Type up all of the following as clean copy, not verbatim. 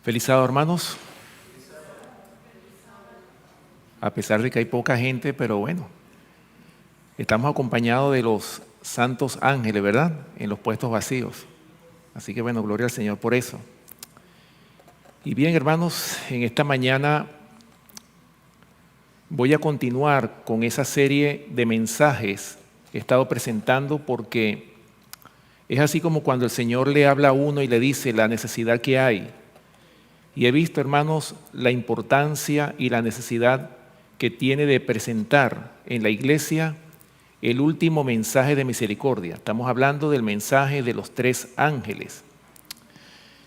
Feliz sábado, hermanos. A pesar de que hay poca gente, pero bueno, estamos acompañados de los santos ángeles, ¿verdad? En los puestos vacíos. Así que bueno, gloria al Señor por eso. Y bien, hermanos, en esta mañana voy a continuar con esa serie de mensajes que he estado presentando porque es así como cuando el Señor le habla a uno y le dice la necesidad que hay. Y he visto, hermanos, la importancia y la necesidad que tiene de presentar en la iglesia el último mensaje de misericordia. Estamos hablando del mensaje de los 3 ángeles.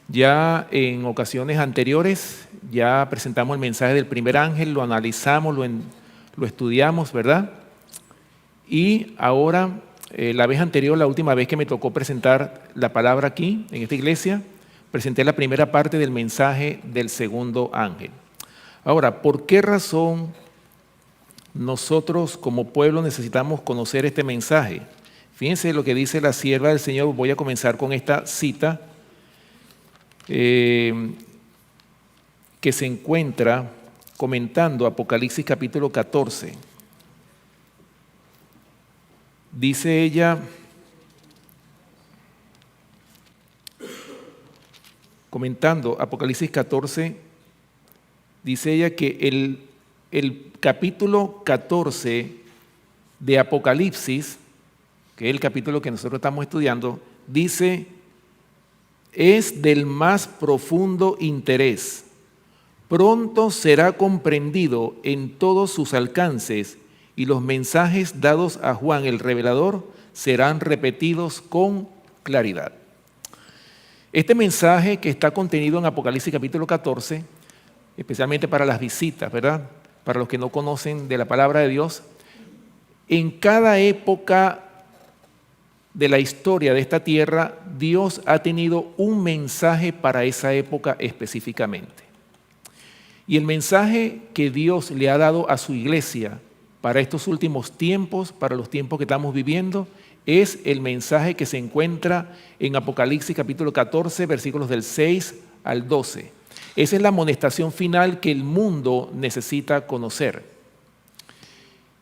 Ya en ocasiones anteriores, ya presentamos el mensaje del primer ángel, lo analizamos, lo estudiamos, ¿verdad? Y ahora, la vez anterior, la última vez que me tocó presentar la palabra aquí, en esta iglesia, presenté la primera parte del mensaje del segundo ángel. Ahora, ¿por qué razón nosotros como pueblo necesitamos conocer este mensaje? Fíjense lo que dice la sierva del Señor. Voy a comenzar con esta cita que se encuentra comentando Apocalipsis capítulo 14. Dice ella, comentando Apocalipsis 14, dice ella que el capítulo 14 de Apocalipsis, que es el capítulo que nosotros estamos estudiando, dice, es del más profundo interés. Pronto será comprendido en todos sus alcances y los mensajes dados a Juan el revelador serán repetidos con claridad. Este mensaje que está contenido en Apocalipsis capítulo 14, especialmente para las visitas, ¿verdad? Para los que no conocen de la palabra de Dios, en cada época de la historia de esta tierra, Dios ha tenido un mensaje para esa época específicamente. Y el mensaje que Dios le ha dado a su iglesia para estos últimos tiempos, para los tiempos que estamos viviendo, es el mensaje que se encuentra en Apocalipsis capítulo 14, versículos del 6 al 12. Esa es la amonestación final que el mundo necesita conocer.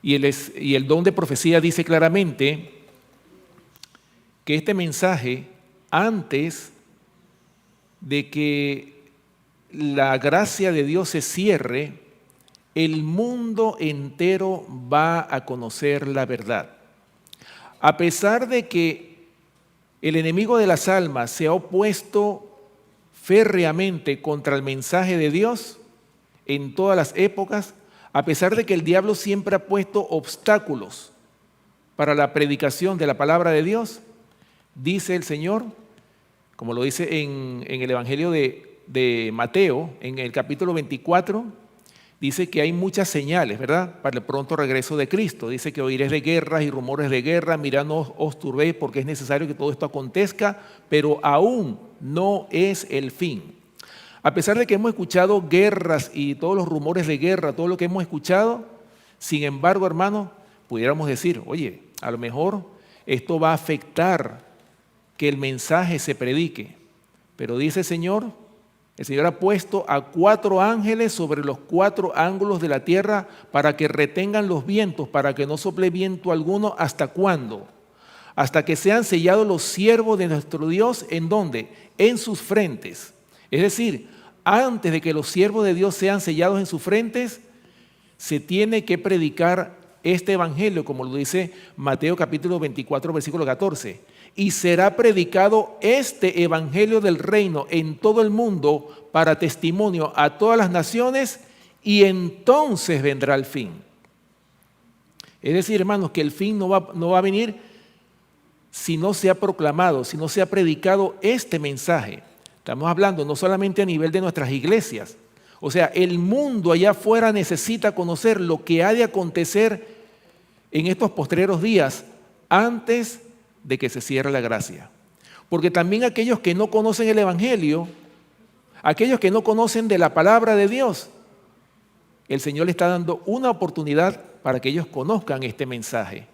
Y el don de profecía dice claramente que este mensaje, antes de que la gracia de Dios se cierre, el mundo entero va a conocer la verdad. A pesar de que el enemigo de las almas se ha opuesto férreamente contra el mensaje de Dios en todas las épocas, a pesar de que el diablo siempre ha puesto obstáculos para la predicación de la palabra de Dios, dice el Señor, como lo dice en el Evangelio de Mateo, en el capítulo 24, dice que hay muchas señales, ¿verdad? Para el pronto regreso de Cristo. Dice que oiréis de guerras y rumores de guerra, mirad no os turbéis porque es necesario que todo esto acontezca, pero aún no es el fin. A pesar de que hemos escuchado guerras y todos los rumores de guerra, todo lo que hemos escuchado, sin embargo, hermanos, pudiéramos decir, oye, a lo mejor esto va a afectar que el mensaje se predique. Pero dice el Señor ha puesto a 4 ángeles sobre los 4 ángulos de la tierra para que retengan los vientos, para que no sople viento alguno. ¿Hasta cuándo? Hasta que sean sellados los siervos de nuestro Dios. ¿En dónde? En sus frentes. Es decir, antes de que los siervos de Dios sean sellados en sus frentes, se tiene que predicar este evangelio, como lo dice Mateo capítulo 24, versículo 14. Y será predicado este evangelio del reino en todo el mundo para testimonio a todas las naciones y entonces vendrá el fin. Es decir, hermanos, que el fin no va a venir si no se ha proclamado, si no se ha predicado este mensaje. Estamos hablando no solamente a nivel de nuestras iglesias. O sea, el mundo allá afuera necesita conocer lo que ha de acontecer en estos postreros días antes de que se cierre la gracia. Porque también aquellos que no conocen el evangelio, aquellos que no conocen de la palabra de Dios, el Señor le está dando una oportunidad para que ellos conozcan este mensaje.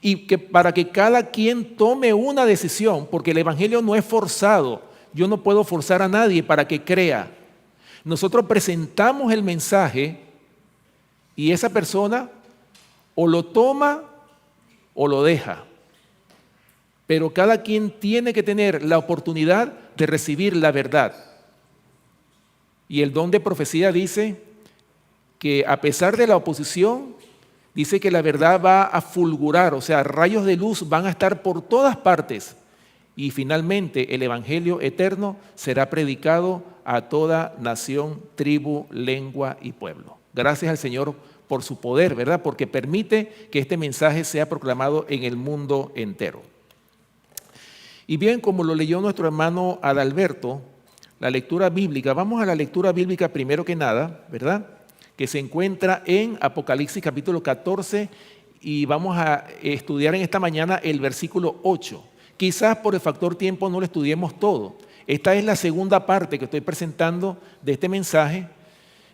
Y que para que cada quien tome una decisión, porque el evangelio no es forzado. Yo no puedo forzar a nadie para que crea. Nosotros presentamos el mensaje y esa persona o lo toma o lo deja. Pero cada quien tiene que tener la oportunidad de recibir la verdad. Y el don de profecía dice que a pesar de la oposición, dice que la verdad va a fulgurar, o sea, rayos de luz van a estar por todas partes. Y finalmente el evangelio eterno será predicado a toda nación, tribu, lengua y pueblo. Gracias al Señor por su poder, ¿verdad? Porque permite que este mensaje sea proclamado en el mundo entero. Y bien, como lo leyó nuestro hermano Adalberto, la lectura bíblica, vamos a la lectura bíblica primero que nada, ¿verdad? Que se encuentra en Apocalipsis capítulo 14 y vamos a estudiar en esta mañana el versículo 8. Quizás por el factor tiempo no lo estudiemos todo. Esta es la segunda parte que estoy presentando de este mensaje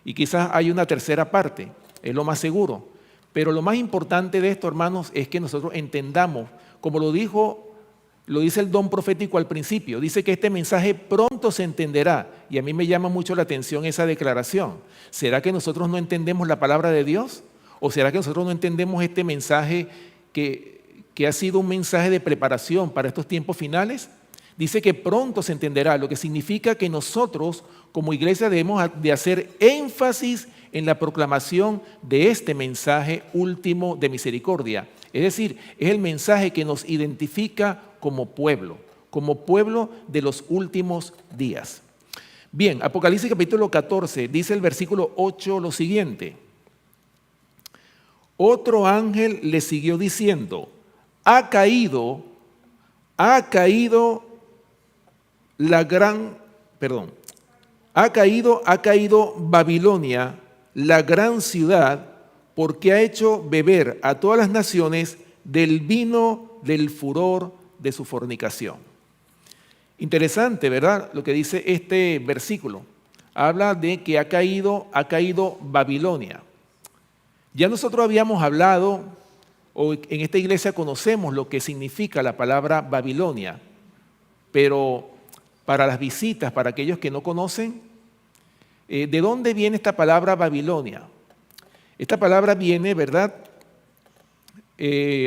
y quizás hay una tercera parte, es lo más seguro. Pero lo más importante de esto, hermanos, es que nosotros entendamos, como lo dice el don profético al principio, dice que este mensaje pronto se entenderá y a mí me llama mucho la atención esa declaración. ¿Será que nosotros no entendemos la palabra de Dios? ¿O será que nosotros no entendemos este mensaje que ha sido un mensaje de preparación para estos tiempos finales? Dice que pronto se entenderá, lo que significa que nosotros como iglesia debemos de hacer énfasis en la proclamación de este mensaje último de misericordia. Es decir, es el mensaje que nos identifica como pueblo de los últimos días. Bien, Apocalipsis capítulo 14, dice el versículo 8 lo siguiente. Otro ángel le siguió diciendo, ha caído Babilonia, la gran ciudad, porque ha hecho beber a todas las naciones del vino del furor de su fornicación. Interesante, ¿verdad? Lo que dice este versículo. Habla de que ha caído Babilonia. Ya nosotros habíamos hablado, o en esta iglesia conocemos lo que significa la palabra Babilonia, pero para las visitas, para aquellos que no conocen, ¿de dónde viene esta palabra Babilonia? Esta palabra viene, ¿verdad?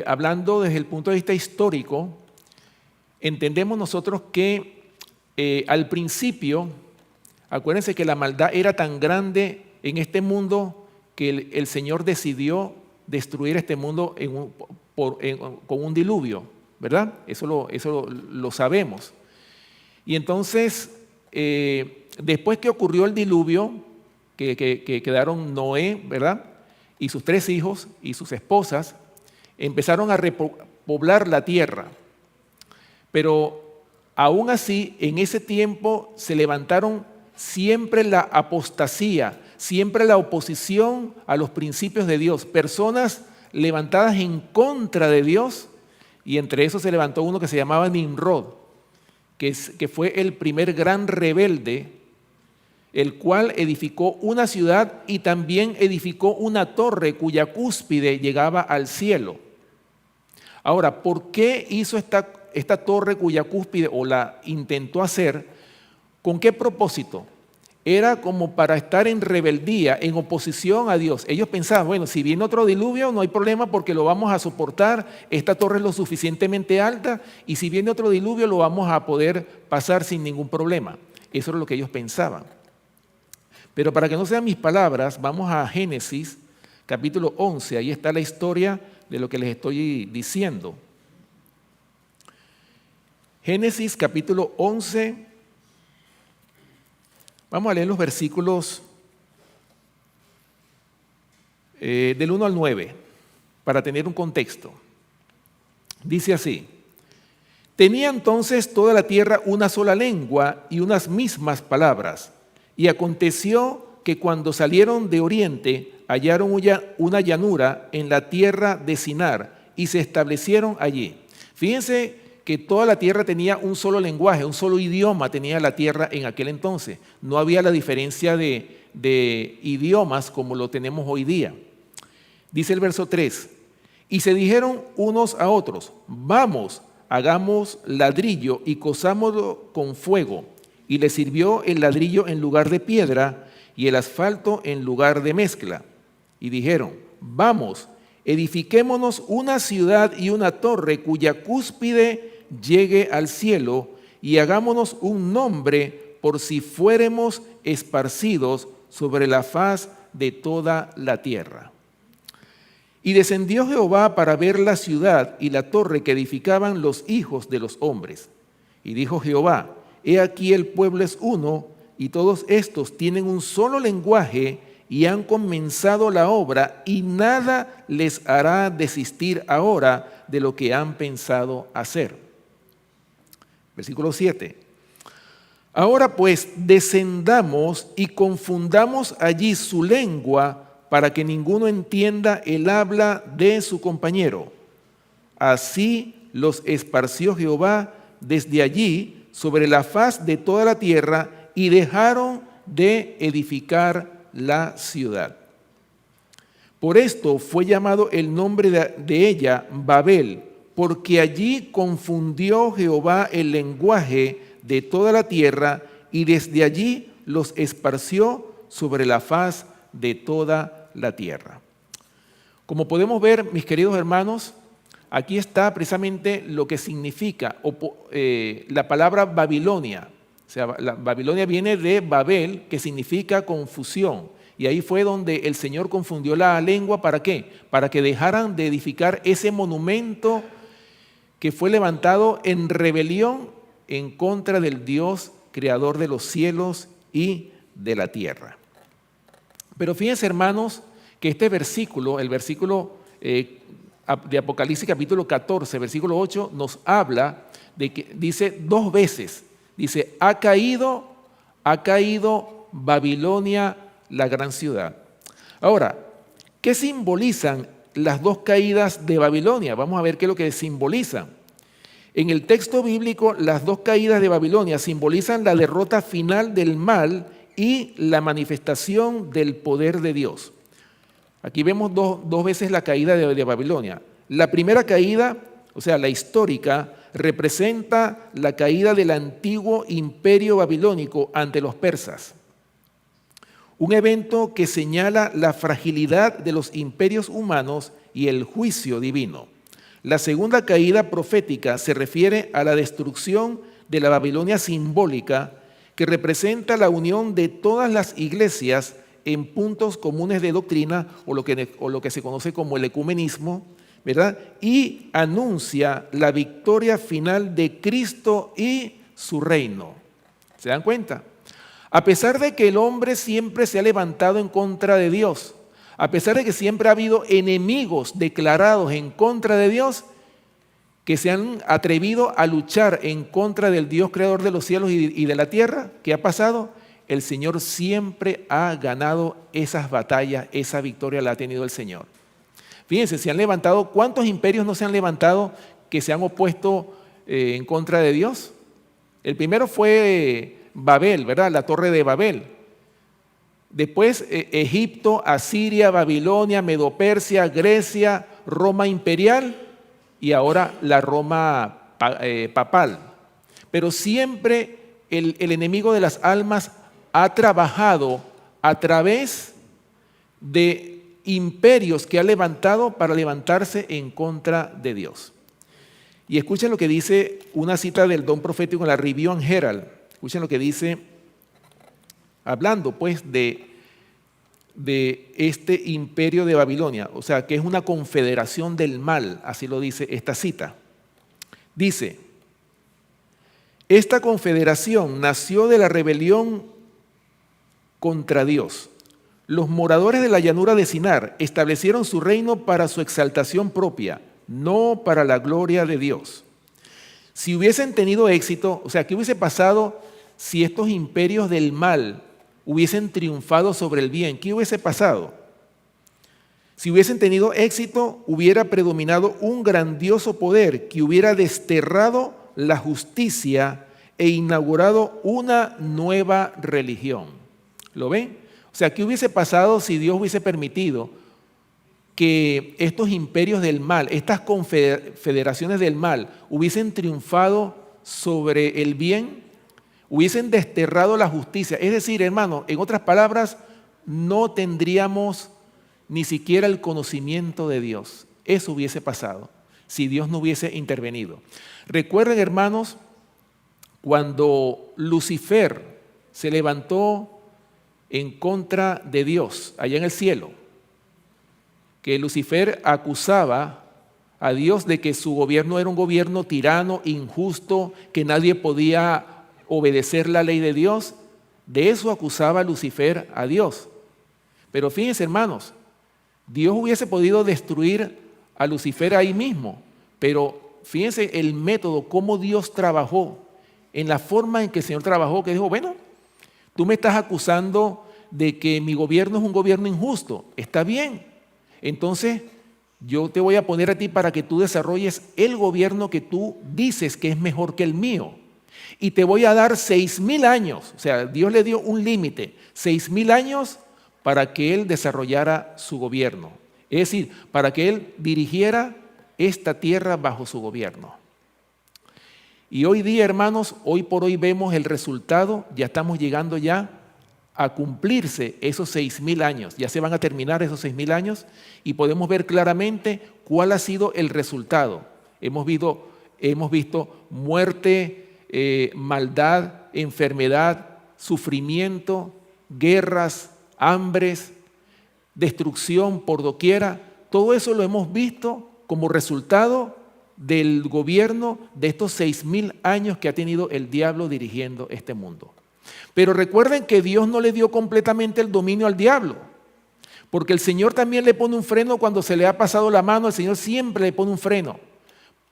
Hablando desde el punto de vista histórico, entendemos nosotros que al principio, acuérdense que la maldad era tan grande en este mundo que el Señor decidió destruir este mundo con un diluvio, ¿verdad? Eso lo sabemos. Y entonces, después que ocurrió el diluvio, que quedaron Noé, ¿verdad? Y sus 3 hijos y sus esposas, empezaron a repoblar la tierra. Pero aún así, en ese tiempo se levantaron siempre la apostasía, siempre la oposición a los principios de Dios. Personas levantadas en contra de Dios, y entre esos se levantó uno que se llamaba Nimrod, que fue el primer gran rebelde, el cual edificó una ciudad y también edificó una torre cuya cúspide llegaba al cielo. Ahora, ¿por qué hizo esta torre cuya cúspide o la intentó hacer? ¿Con qué propósito? Era como para estar en rebeldía, en oposición a Dios. Ellos pensaban, bueno, si viene otro diluvio no hay problema porque lo vamos a soportar, esta torre es lo suficientemente alta y si viene otro diluvio lo vamos a poder pasar sin ningún problema. Eso era lo que ellos pensaban. Pero para que no sean mis palabras, vamos a Génesis capítulo 11, ahí está la historia de lo que les estoy diciendo. Génesis capítulo 11, vamos a leer los versículos del 1 al 9, para tener un contexto. Dice así: tenía entonces toda la tierra una sola lengua y unas mismas palabras. Y aconteció que cuando salieron de oriente, hallaron una llanura en la tierra de Sinar y se establecieron allí. Fíjense que toda la tierra tenía un solo lenguaje, un solo idioma tenía la tierra en aquel entonces. No había la diferencia de idiomas como lo tenemos hoy día. Dice el verso 3, y se dijeron unos a otros, vamos, hagamos ladrillo y cozámoslo con fuego. y le sirvió el ladrillo en lugar de piedra y el asfalto en lugar de mezcla. Y dijeron: vamos, edifiquémonos una ciudad y una torre cuya cúspide llegue al cielo, y hagámonos un nombre por si fuéremos esparcidos sobre la faz de toda la tierra. Y descendió Jehová para ver la ciudad y la torre que edificaban los hijos de los hombres. Y dijo Jehová: he aquí el pueblo es uno, y todos estos tienen un solo lenguaje, y han comenzado la obra, y nada les hará desistir ahora de lo que han pensado hacer. Versículo 7. Ahora pues descendamos y confundamos allí su lengua, para que ninguno entienda el habla de su compañero. Así los esparció Jehová desde allí sobre la faz de toda la tierra, y dejaron de edificar la ciudad. Por esto fue llamado el nombre de ella Babel, porque allí confundió Jehová el lenguaje de toda la tierra, y desde allí los esparció sobre la faz de toda la tierra. Como podemos ver, mis queridos hermanos, aquí está precisamente lo que significa la palabra Babilonia. O sea, la Babilonia viene de Babel, que significa confusión. Y ahí fue donde el Señor confundió la lengua. ¿Para qué? Para que dejaran de edificar ese monumento que fue levantado en rebelión en contra del Dios creador de los cielos y de la tierra. Pero fíjense, hermanos, que este versículo, el versículo de Apocalipsis capítulo 14, versículo 8, nos habla de que dice dos veces, dice: ha caído Babilonia, la gran ciudad. Ahora, ¿qué simbolizan las dos caídas de Babilonia? Vamos a ver qué es lo que simbolizan. En el texto bíblico, las dos caídas de Babilonia simbolizan la derrota final del mal y la manifestación del poder de Dios. Aquí vemos dos veces la caída de Babilonia. La primera caída, o sea, la histórica, representa la caída del antiguo imperio babilónico ante los persas. Un evento que señala la fragilidad de los imperios humanos y el juicio divino. La segunda caída profética se refiere a la destrucción de la Babilonia simbólica, que representa la unión de todas las iglesias en puntos comunes de doctrina, o lo que se conoce como el ecumenismo, ¿verdad? Y anuncia la victoria final de Cristo y su reino. ¿Se dan cuenta? A pesar de que el hombre siempre se ha levantado en contra de Dios, a pesar de que siempre ha habido enemigos declarados en contra de Dios, que se han atrevido a luchar en contra del Dios creador de los cielos y de la tierra, ¿qué ha pasado? El Señor siempre ha ganado esas batallas, esa victoria la ha tenido el Señor. Fíjense, se han levantado, ¿cuántos imperios no se han levantado que se han opuesto en contra de Dios? El primero fue Babel, ¿verdad? La torre de Babel. Después Egipto, Asiria, Babilonia, Medo-Persia, Grecia, Roma imperial y ahora la Roma papal. Pero siempre el enemigo de las almas ha trabajado a través de imperios que ha levantado para levantarse en contra de Dios. Y escuchen lo que dice una cita del don profético en la Review and Herald. Escuchen lo que dice, hablando pues de este imperio de Babilonia, o sea, que es una confederación del mal, así lo dice esta cita. Dice: esta confederación nació de la rebelión contra Dios. Los moradores de la llanura de Sinar establecieron su reino para su exaltación propia, no para la gloria de Dios. Si hubiesen tenido éxito, o sea, ¿qué hubiese pasado si estos imperios del mal hubiesen triunfado sobre el bien? ¿Qué hubiese pasado? Si hubiesen tenido éxito, hubiera predominado un grandioso poder que hubiera desterrado la justicia e inaugurado una nueva religión. ¿Lo ven? O sea, ¿qué hubiese pasado si Dios hubiese permitido que estos imperios del mal, estas confederaciones del mal, hubiesen triunfado sobre el bien? hubiesen desterrado la justicia. Es decir, hermano, en otras palabras, no tendríamos ni siquiera el conocimiento de Dios. Eso hubiese pasado si Dios no hubiese intervenido. Recuerden, hermanos, cuando Lucifer se levantó en contra de Dios allá en el cielo, que Lucifer acusaba a Dios de que su gobierno era un gobierno tirano, injusto, que nadie podía obedecer la ley de Dios. De eso acusaba Lucifer a Dios. Pero fíjense, hermanos, Dios hubiese podido destruir a Lucifer ahí mismo, pero fíjense el método, cómo Dios trabajó, en la forma en que el Señor trabajó, que dijo, bueno, tú me estás acusando de que mi gobierno es un gobierno injusto. Está bien. Entonces, yo te voy a poner a ti para que tú desarrolles el gobierno que tú dices que es mejor que el mío. Y te voy a dar 6,000 años. O sea, Dios le dio un límite, 6,000 años para que Él desarrollara su gobierno. Es decir, para que Él dirigiera esta tierra bajo su gobierno. Y hoy día, hermanos, hoy por hoy vemos el resultado. Ya estamos llegando ya a cumplirse esos 6,000 años. Ya se van a terminar esos 6,000 años y podemos ver claramente cuál ha sido el resultado. Hemos visto muerte, maldad, enfermedad, sufrimiento, guerras, hambres, destrucción por doquiera. Todo eso lo hemos visto como resultado del gobierno de estos 6,000 años que ha tenido el diablo dirigiendo este mundo. Pero recuerden que Dios no le dio completamente el dominio al diablo, porque el Señor también le pone un freno cuando se le ha pasado la mano. El Señor siempre le pone un freno.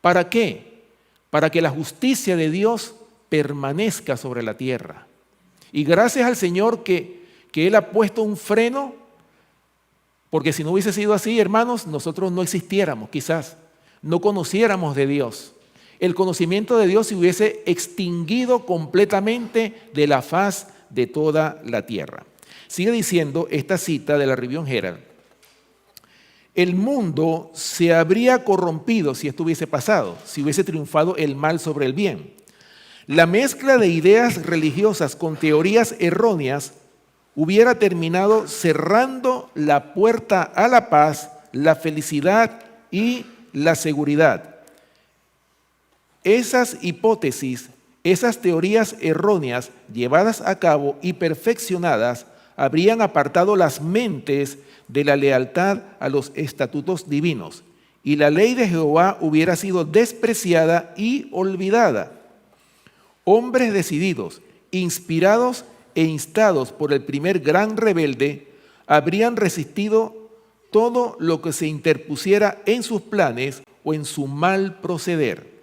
¿Para qué? Para que la justicia de Dios permanezca sobre la tierra. Y gracias al Señor que Él ha puesto un freno, porque si no hubiese sido así, hermanos, nosotros no existiéramos, quizás, no conociéramos de Dios. El conocimiento de Dios se hubiese extinguido completamente de la faz de toda la tierra. Sigue diciendo esta cita de la Review Herald. El mundo se habría corrompido si esto hubiese pasado, si hubiese triunfado el mal sobre el bien. La mezcla de ideas religiosas con teorías erróneas hubiera terminado cerrando la puerta a la paz, la felicidad y la seguridad. Esas hipótesis, esas teorías erróneas llevadas a cabo y perfeccionadas habrían apartado las mentes de la lealtad a los estatutos divinos, y la ley de Jehová hubiera sido despreciada y olvidada. Hombres decididos, inspirados e instados por el primer gran rebelde, habrían resistido todo lo que se interpusiera en sus planes o en su mal proceder.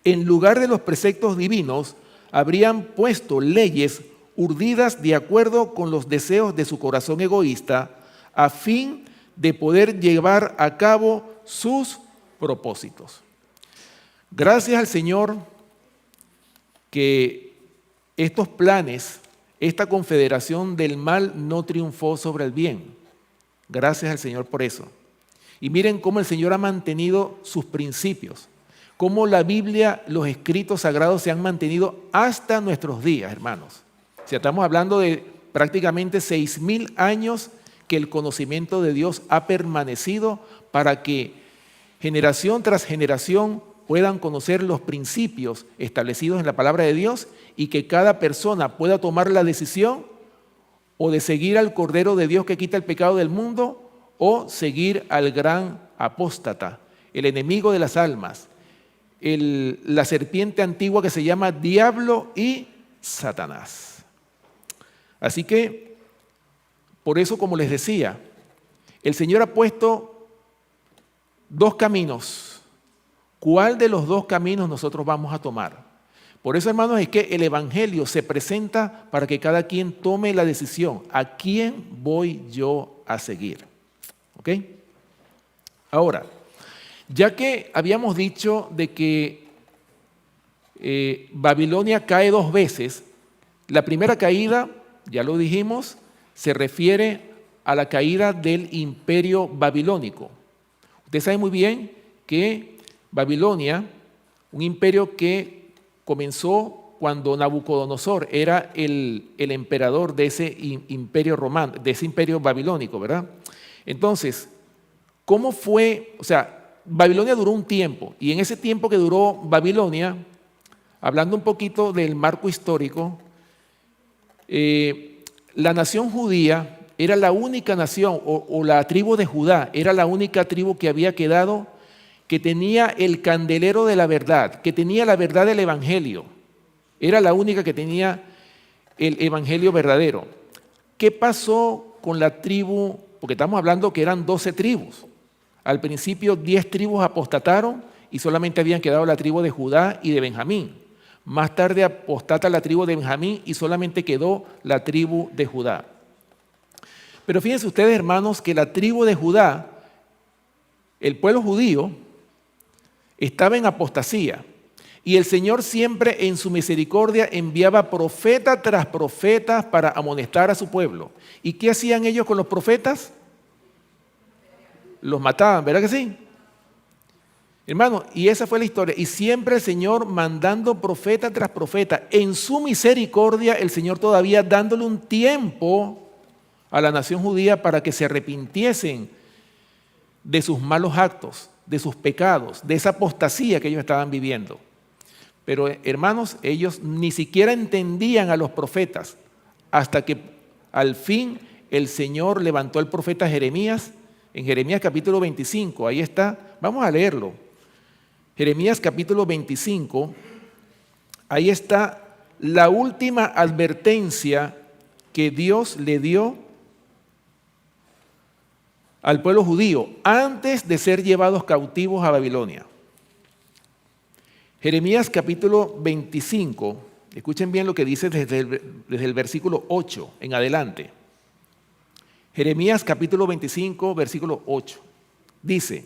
En lugar de los preceptos divinos, habrían puesto leyes urdidas de acuerdo con los deseos de su corazón egoísta, a fin de poder llevar a cabo sus propósitos. Gracias al Señor que estos planes, esta confederación del mal no triunfó sobre el bien. Gracias al Señor por eso. Y miren cómo el Señor ha mantenido sus principios, cómo la Biblia, los escritos sagrados se han mantenido hasta nuestros días, hermanos. O sea, estamos hablando de prácticamente 6,000 años que el conocimiento de Dios ha permanecido para que generación tras generación puedan conocer los principios establecidos en la palabra de Dios y que cada persona pueda tomar la decisión o de seguir al Cordero de Dios que quita el pecado del mundo o seguir al gran apóstata, el enemigo de las almas, la serpiente antigua que se llama Diablo y Satanás. Así que, por eso, como les decía, el Señor ha puesto dos caminos. ¿Cuál de los dos caminos nosotros vamos a tomar? Por eso, hermanos, es que el Evangelio se presenta para que cada quien tome la decisión. ¿A quién voy yo a seguir? ¿Ok? Ahora, ya que habíamos dicho de que Babilonia cae 2 veces, la primera caída, ya lo dijimos, se refiere a la caída del imperio babilónico. Usted sabe muy bien que Babilonia, un imperio que comenzó cuando Nabucodonosor era el emperador de ese imperio romano, de ese imperio babilónico, ¿verdad? Entonces, ¿cómo fue? O sea, Babilonia duró un tiempo, y en ese tiempo que duró Babilonia, hablando un poquito del marco histórico, la nación judía era la única nación, o la tribu de Judá, era la única tribu que había quedado, que tenía el candelero de la verdad, que tenía la verdad del evangelio. Era la única que tenía el evangelio verdadero. ¿Qué pasó con la tribu? Porque estamos hablando que eran 12 tribus. Al principio 10 tribus apostataron y solamente habían quedado la tribu de Judá y de Benjamín. Más tarde apostata la tribu de Benjamín y solamente quedó la tribu de Judá. Pero fíjense ustedes, hermanos, que la tribu de Judá, el pueblo judío, estaba en apostasía. Y el Señor siempre en su misericordia enviaba profeta tras profeta para amonestar a su pueblo. ¿Y qué hacían ellos con los profetas? Los mataban, ¿verdad que sí? Hermano, y esa fue la historia. Y siempre el Señor mandando profeta tras profeta. En su misericordia, el Señor todavía dándole un tiempo a la nación judía para que se arrepintiesen de sus malos actos, de sus pecados, de esa apostasía que ellos estaban viviendo. Pero hermanos, ellos ni siquiera entendían a los profetas hasta que al fin el Señor levantó al profeta Jeremías en Jeremías capítulo 25. Ahí está, vamos a leerlo. Jeremías capítulo 25, ahí está la última advertencia que Dios le dio al pueblo judío antes de ser llevados cautivos a Babilonia. Jeremías capítulo 25, escuchen bien lo que dice desde el versículo 8 en adelante. Jeremías capítulo 25, versículo 8, dice: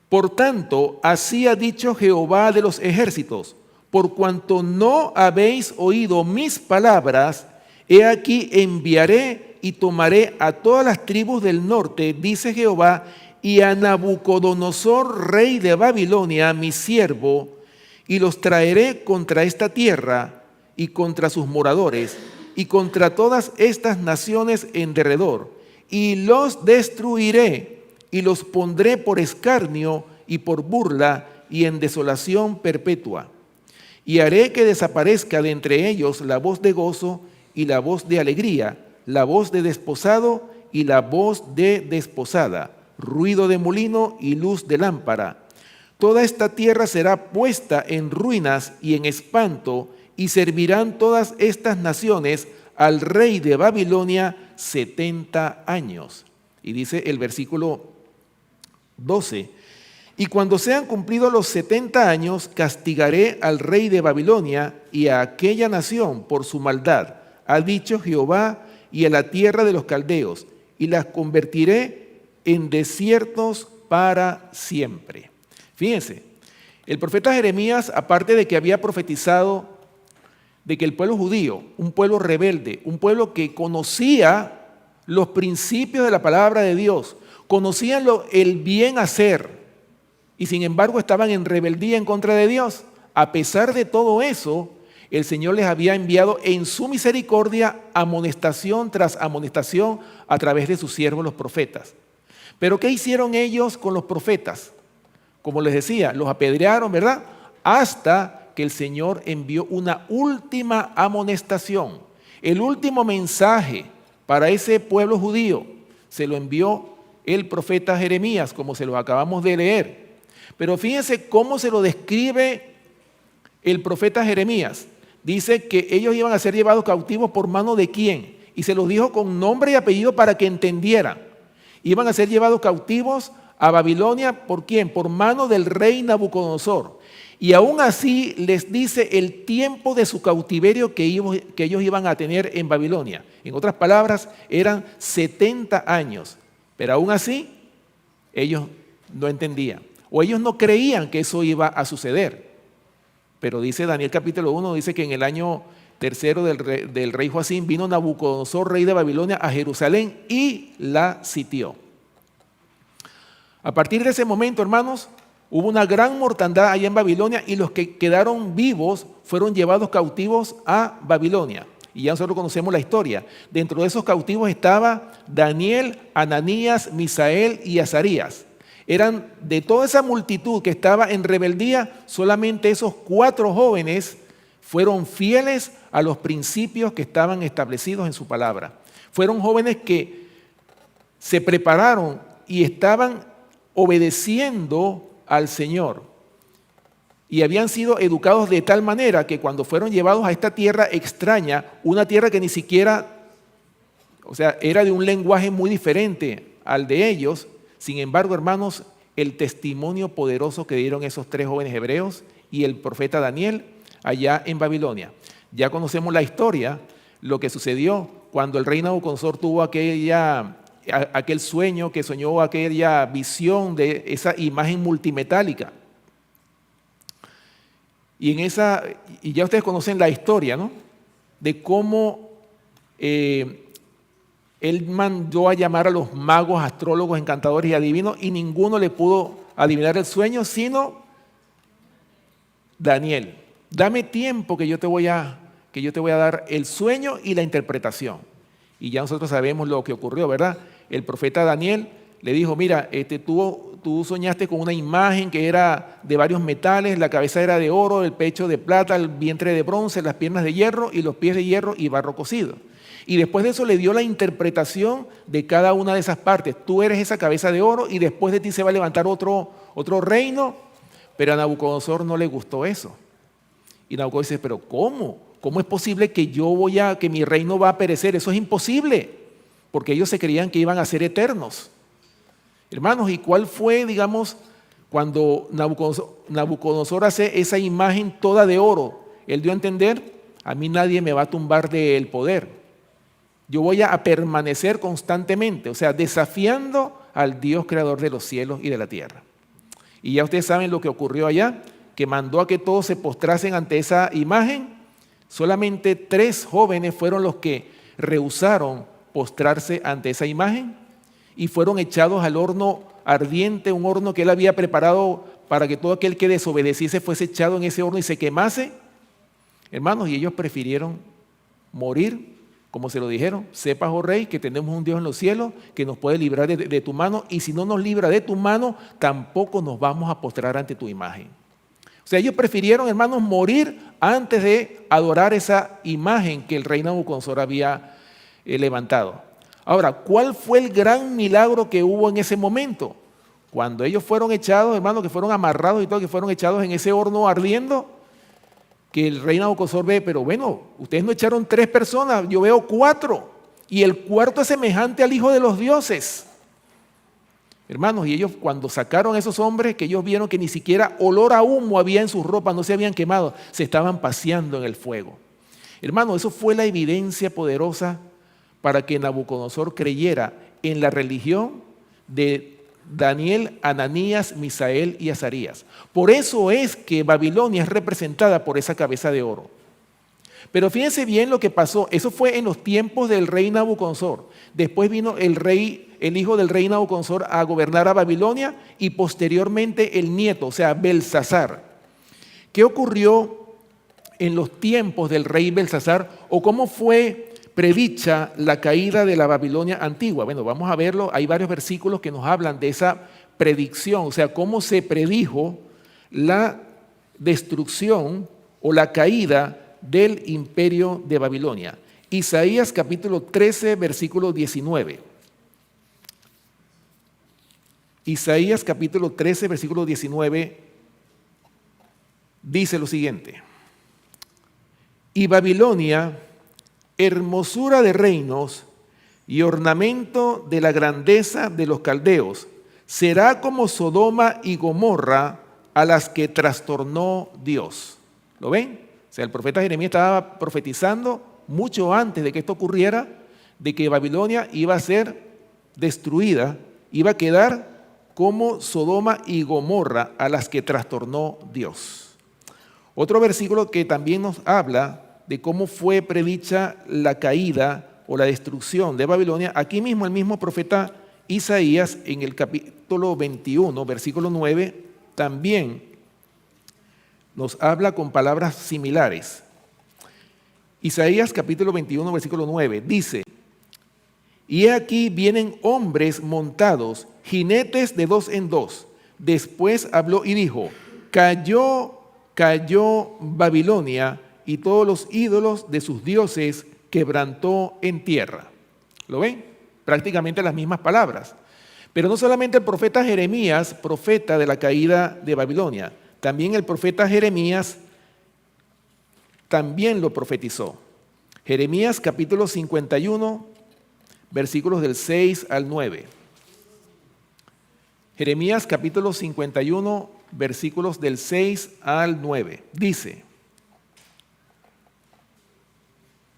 por tanto, así ha dicho Jehová de los ejércitos, por cuanto no habéis oído mis palabras, he aquí enviaré y tomaré a todas las tribus del norte, dice Jehová, y a Nabucodonosor, rey de Babilonia, mi siervo, y los traeré contra esta tierra y contra sus moradores, y contra todas estas naciones en derredor, y los destruiré, y los pondré por escarnio y por burla y en desolación perpetua. Y haré que desaparezca de entre ellos la voz de gozo y la voz de alegría, la voz de desposado y la voz de desposada, ruido de molino y luz de lámpara. Toda esta tierra será puesta en ruinas y en espanto, y servirán todas estas naciones al rey de Babilonia 70 años. Y dice el versículo 12, y cuando sean cumplidos los 70 años, castigaré al rey de Babilonia y a aquella nación por su maldad, ha dicho Jehová, y a la tierra de los caldeos, y las convertiré en desiertos para siempre. Fíjense, el profeta Jeremías, aparte de que había profetizado de que el pueblo judío, un pueblo rebelde, un pueblo que conocía los principios de la palabra de Dios, conocían el bien hacer y sin embargo estaban en rebeldía en contra de Dios. A pesar de todo eso, el Señor les había enviado en su misericordia amonestación tras amonestación a través de sus siervos los profetas. Pero ¿qué hicieron ellos con los profetas? Como les decía, los apedrearon, ¿verdad? Hasta que el Señor envió una última amonestación. El último mensaje para ese pueblo judío se lo envió el profeta Jeremías, como se lo acabamos de leer. Pero fíjense cómo se lo describe el profeta Jeremías. Dice que ellos iban a ser llevados cautivos por mano de quién. Y se los dijo con nombre y apellido para que entendieran. Iban a ser llevados cautivos a Babilonia, ¿por quién? Por mano del rey Nabucodonosor. Y aún así les dice el tiempo de su cautiverio que ellos iban a tener en Babilonia. En otras palabras, eran 70 años. Pero aún así, ellos no entendían. O ellos no creían que eso iba a suceder. Pero dice Daniel capítulo 1, dice que en el año tercero del rey Joacim vino Nabucodonosor, rey de Babilonia, a Jerusalén y la sitió. A partir de ese momento, hermanos, Hubo una gran mortandad allá en Babilonia y los que quedaron vivos fueron llevados cautivos a Babilonia. Y ya nosotros conocemos la historia. Dentro de esos cautivos estaba Daniel, Ananías, Misael y Azarías. Eran de toda esa multitud que estaba en rebeldía, solamente esos 4 jóvenes fueron fieles a los principios que estaban establecidos en su palabra. Fueron jóvenes que se prepararon y estaban obedeciendo al Señor. Y habían sido educados de tal manera que cuando fueron llevados a esta tierra extraña, una tierra que ni siquiera, o sea, era de un lenguaje muy diferente al de ellos, sin embargo, hermanos, el testimonio poderoso que dieron esos 3 jóvenes hebreos y el profeta Daniel allá en Babilonia. Ya conocemos la historia, lo que sucedió cuando el rey Nabucodonosor tuvo aquel sueño, que soñó aquella visión de esa imagen multimetálica. Y ya ustedes conocen la historia, ¿no? De cómo él mandó a llamar a los magos, astrólogos, encantadores y adivinos, y ninguno le pudo adivinar el sueño, sino Daniel. Dame tiempo que yo te voy a dar el sueño y la interpretación. Y ya nosotros sabemos lo que ocurrió, ¿verdad? El profeta Daniel le dijo, mira, tú soñaste con una imagen que era de varios metales, la cabeza era de oro, el pecho de plata, el vientre de bronce, las piernas de hierro y los pies de hierro y barro cocido. Y después de eso le dio la interpretación de cada una de esas partes. Tú eres esa cabeza de oro y después de ti se va a levantar otro reino. Pero a Nabucodonosor no le gustó eso. Y Nabucodonosor dice, pero ¿cómo? ¿Cómo es posible que que mi reino va a perecer? Eso es imposible, porque ellos se creían que iban a ser eternos. Hermanos, ¿y cuál fue, digamos, cuando Nabucodonosor hace esa imagen toda de oro? Él dio a entender, a mí nadie me va a tumbar del poder. Yo voy a permanecer constantemente, o sea, desafiando al Dios creador de los cielos y de la tierra. Y ya ustedes saben lo que ocurrió allá, que mandó a que todos se postrasen ante esa imagen. Solamente 3 jóvenes fueron los que rehusaron postrarse ante esa imagen y fueron echados al horno ardiente, un horno que él había preparado para que todo aquel que desobedeciese fuese echado en ese horno y se quemase. Hermanos, y ellos prefirieron morir, como se lo dijeron, sepas, oh rey, que tenemos un Dios en los cielos que nos puede librar de tu mano, y si no nos libra de tu mano, tampoco nos vamos a postrar ante tu imagen. O sea, ellos prefirieron, hermanos, morir antes de adorar esa imagen que el rey Nabucodonosor había levantado. Ahora, ¿cuál fue el gran milagro que hubo en ese momento? Cuando ellos fueron echados, hermanos, que fueron amarrados y todo, que fueron echados en ese horno ardiendo, que el rey Nabucodonosor ve, pero bueno, ustedes no echaron 3 personas, yo veo 4, y el cuarto es semejante al Hijo de los dioses. Hermanos, y ellos cuando sacaron a esos hombres, que ellos vieron que ni siquiera olor a humo había en sus ropas, no se habían quemado, se estaban paseando en el fuego. Hermanos, eso fue la evidencia poderosa para que Nabucodonosor creyera en la religión de Daniel, Ananías, Misael y Azarías. Por eso es que Babilonia es representada por esa cabeza de oro. Pero fíjense bien lo que pasó. Eso fue en los tiempos del rey Nabucodonosor. Después vino el hijo del rey Nabucodonosor a gobernar a Babilonia y posteriormente el nieto, o sea, Belsasar. ¿Qué ocurrió en los tiempos del rey Belsasar o cómo fue predicha la caída de la Babilonia antigua? Bueno, vamos a verlo. Hay varios versículos que nos hablan de esa predicción, o sea, cómo se predijo la destrucción o la caída del imperio de Babilonia. Isaías capítulo 13, versículo 19. Isaías capítulo 13, versículo 19 dice lo siguiente: y Babilonia, hermosura de reinos y ornamento de la grandeza de los caldeos, será como Sodoma y Gomorra a las que trastornó Dios. ¿Lo ven? O sea, el profeta Jeremías estaba profetizando mucho antes de que esto ocurriera, de que Babilonia iba a ser destruida, iba a quedar como Sodoma y Gomorra a las que trastornó Dios. Otro versículo que también nos habla de cómo fue predicha la caída o la destrucción de Babilonia, aquí mismo el mismo profeta Isaías en el capítulo 21, versículo 9, también nos habla con palabras similares. Isaías capítulo 21, versículo 9, dice: y he aquí vienen hombres montados, jinetes de 2 en 2. Después habló y dijo: cayó Babilonia, y todos los ídolos de sus dioses quebrantó en tierra. ¿Lo ven? Prácticamente las mismas palabras. Pero no solamente el profeta Jeremías, profeta de la caída de Babilonia, también el profeta Jeremías también lo profetizó. Jeremías capítulo 51, versículos del 6 al 9. Jeremías capítulo 51, versículos del 6 al 9. Dice: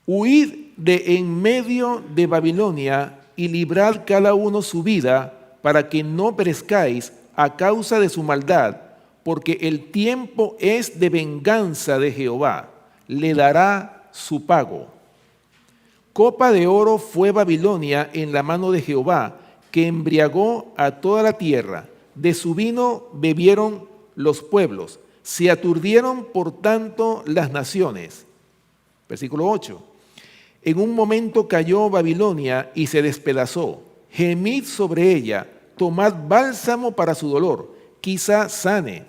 huid de en medio de Babilonia y librad cada uno su vida, para que no perezcáis a causa de su maldad, porque el tiempo es de venganza de Jehová, le dará su pago. Copa de oro fue Babilonia en la mano de Jehová, que embriagó a toda la tierra. De su vino bebieron los pueblos, se aturdieron por tanto las naciones. Versículo 8. En un momento cayó Babilonia y se despedazó. Gemid sobre ella, tomad bálsamo para su dolor, quizá sane.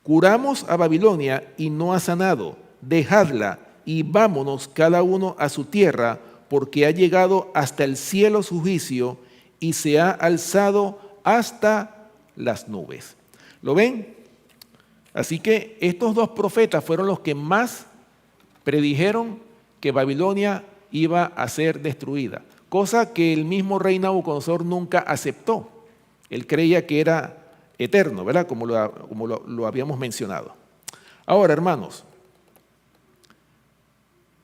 Curamos a Babilonia y no ha sanado. Dejadla y vámonos cada uno a su tierra, porque ha llegado hasta el cielo su juicio y se ha alzado hasta las nubes. ¿Lo ven? Así que estos dos profetas fueron los que más predijeron que Babilonia iba a ser destruida, cosa que el mismo rey Nabucodonosor nunca aceptó. Él creía que era eterno, ¿verdad? Como lo habíamos mencionado. Ahora, hermanos,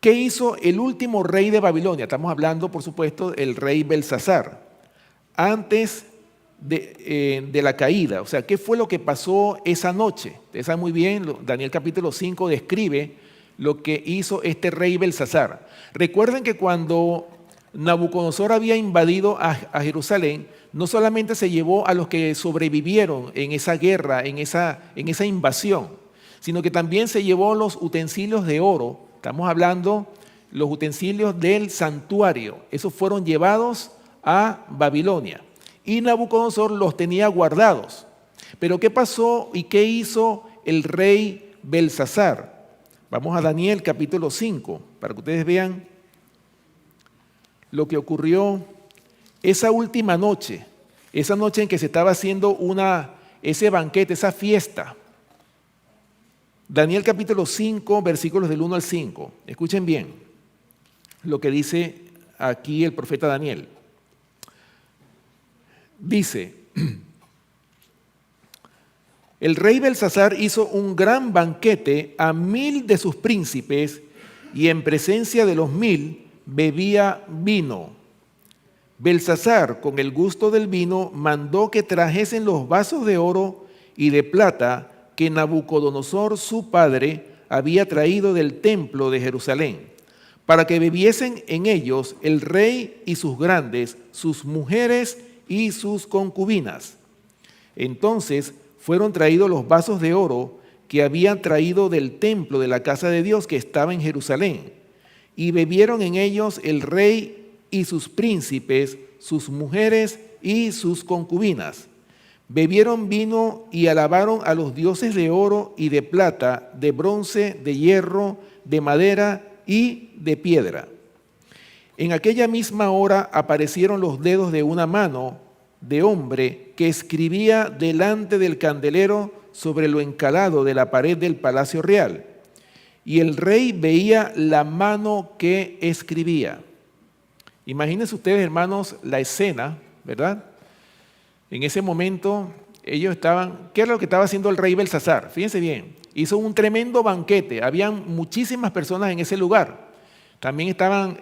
¿qué hizo el último rey de Babilonia? Estamos hablando, por supuesto, del rey Belsasar, antes de la caída. O sea, ¿qué fue lo que pasó esa noche? Ustedes saben muy bien, Daniel capítulo 5 describe lo que hizo este rey Belsasar. Recuerden que cuando Nabucodonosor había invadido a Jerusalén, no solamente se llevó a los que sobrevivieron en esa guerra, en esa invasión, sino que también se llevó los utensilios de oro. Estamos hablando los utensilios del santuario. Esos fueron llevados a Babilonia y Nabucodonosor los tenía guardados. Pero ¿qué pasó y qué hizo el rey Belsasar? Vamos a Daniel capítulo 5 para que ustedes vean lo que ocurrió esa última noche, esa noche en que se estaba haciendo ese banquete, esa fiesta. Daniel capítulo 5, versículos del 1 al 5. Escuchen bien lo que dice aquí el profeta Daniel. Dice: el rey Belsasar hizo un gran banquete a 1000 de sus príncipes y en presencia de los 1000 bebía vino. Belsasar, con el gusto del vino, mandó que trajesen los vasos de oro y de plata que Nabucodonosor, su padre, había traído del templo de Jerusalén, para que bebiesen en ellos el rey y sus grandes, sus mujeres y sus concubinas. Entonces fueron traídos los vasos de oro que habían traído del templo de la casa de Dios que estaba en Jerusalén, y bebieron en ellos el rey y sus príncipes, sus mujeres y sus concubinas. Bebieron vino y alabaron a los dioses de oro y de plata, de bronce, de hierro, de madera y de piedra. En aquella misma hora aparecieron los dedos de una mano de hombre que escribía delante del candelero sobre lo encalado de la pared del palacio real. Y el rey veía la mano que escribía. Imagínense ustedes, hermanos, la escena, ¿verdad? En ese momento ellos estaban, ¿qué era lo que estaba haciendo el rey Belsasar? Fíjense bien, hizo un tremendo banquete, habían muchísimas personas en ese lugar. También estaban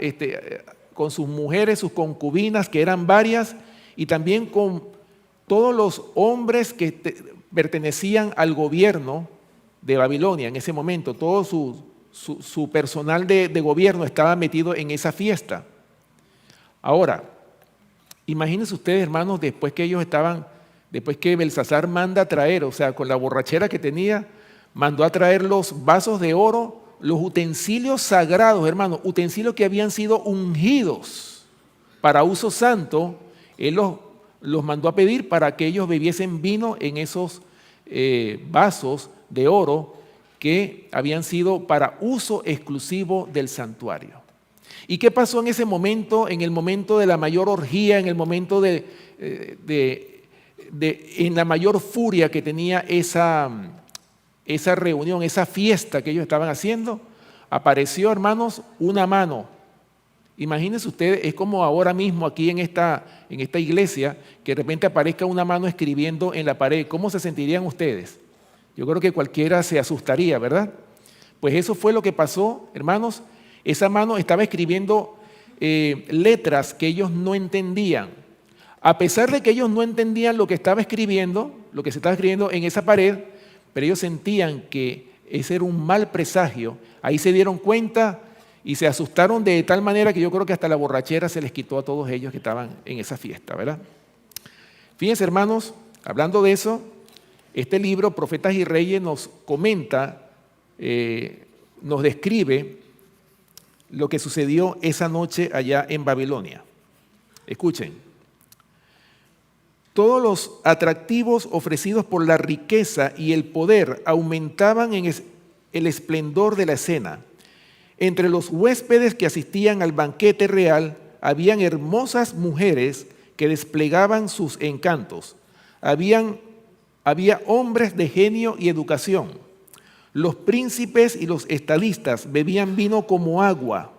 con sus mujeres, sus concubinas, que eran varias, y también con todos los hombres que pertenecían al gobierno de Babilonia en ese momento. Todo su personal de gobierno estaba metido en esa fiesta. Ahora, imagínense ustedes, hermanos, después que ellos estaban después que Belsasar manda a traer, o sea, con la borrachera que tenía, mandó a traer los vasos de oro, los utensilios sagrados, hermanos, utensilios que habían sido ungidos para uso santo, él los mandó a pedir para que ellos bebiesen vino en esos vasos de oro que habían sido para uso exclusivo del santuario. ¿Y qué pasó en ese momento, en el momento de la mayor orgía, en el momento en la mayor furia que tenía esa reunión, esa fiesta que ellos estaban haciendo? Apareció, hermanos, una mano. Imagínense ustedes, es como ahora mismo aquí en esta iglesia, que de repente aparezca una mano escribiendo en la pared. ¿Cómo se sentirían ustedes? Yo creo que cualquiera se asustaría, ¿verdad? Pues eso fue lo que pasó, hermanos. Esa mano estaba escribiendo letras que ellos no entendían. A pesar de que ellos no entendían lo que estaba escribiendo, lo que se estaba escribiendo en esa pared, pero ellos sentían que ese era un mal presagio. Ahí se dieron cuenta y se asustaron de tal manera que yo creo que hasta la borrachera se les quitó a todos ellos que estaban en esa fiesta, ¿verdad? Fíjense, hermanos, hablando de eso, este libro, Profetas y Reyes, nos comenta, nos describe lo que sucedió esa noche allá en Babilonia. Escuchen. Todos los atractivos ofrecidos por la riqueza y el poder aumentaban en el esplendor de la escena. Entre los huéspedes que asistían al banquete real, habían hermosas mujeres que desplegaban sus encantos. Había hombres de genio y educación. Los príncipes y los estadistas bebían vino como agua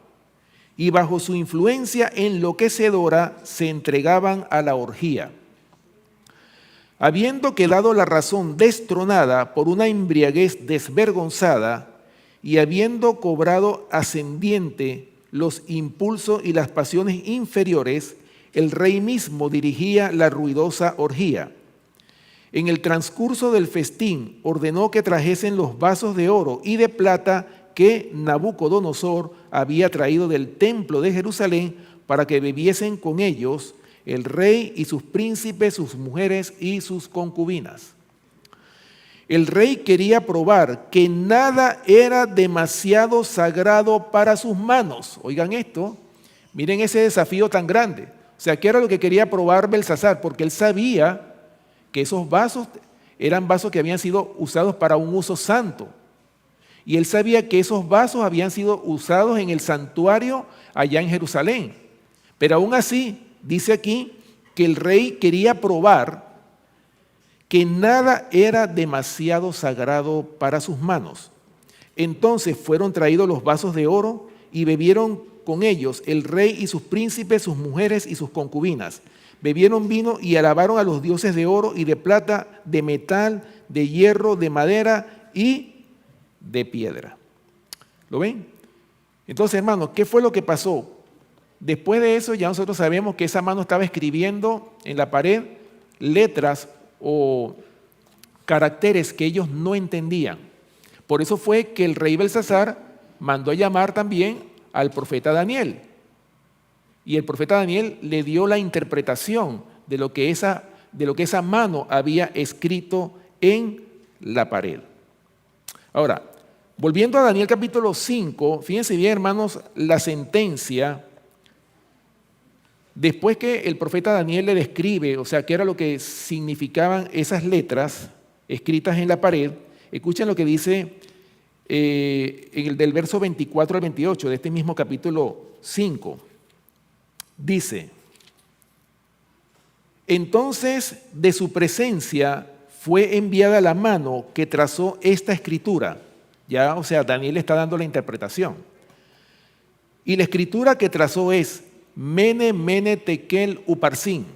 y bajo su influencia enloquecedora se entregaban a la orgía. Habiendo quedado la razón destronada por una embriaguez desvergonzada y habiendo cobrado ascendiente los impulsos y las pasiones inferiores, el rey mismo dirigía la ruidosa orgía. En el transcurso del festín ordenó que trajesen los vasos de oro y de plata que Nabucodonosor había traído del templo de Jerusalén para que bebiesen con ellos el rey y sus príncipes, sus mujeres y sus concubinas. El rey quería probar que nada era demasiado sagrado para sus manos. Oigan esto, miren ese desafío tan grande. O sea, ¿qué era lo que quería probar Belsasar? Porque él sabía que esos vasos eran vasos que habían sido usados para un uso santo. Y él sabía que esos vasos habían sido usados en el santuario allá en Jerusalén. Pero aún así, dice aquí que el rey quería probar que nada era demasiado sagrado para sus manos. Entonces fueron traídos los vasos de oro y bebieron con ellos el rey y sus príncipes, sus mujeres y sus concubinas. Bebieron vino y alabaron a los dioses de oro y de plata, de metal, de hierro, de madera y de piedra. ¿Lo ven? Entonces, hermanos, ¿qué fue lo que pasó? Después de eso ya nosotros sabemos que esa mano estaba escribiendo en la pared letras o caracteres que ellos no entendían. Por eso fue que el rey Belsasar mandó a llamar también al profeta Daniel. Y el profeta Daniel le dio la interpretación de lo que esa mano había escrito en la pared. Ahora, volviendo a Daniel capítulo 5, fíjense bien, hermanos, la sentencia. Después que el profeta Daniel le describe, o sea, qué era lo que significaban esas letras escritas en la pared, escuchen lo que dice del verso 24 al 28 de este mismo capítulo 5. Dice, entonces de su presencia fue enviada la mano que trazó esta escritura. Ya, o sea, Daniel está dando la interpretación. Y la escritura que trazó es Mene, Mene, Tekel, Uparsin.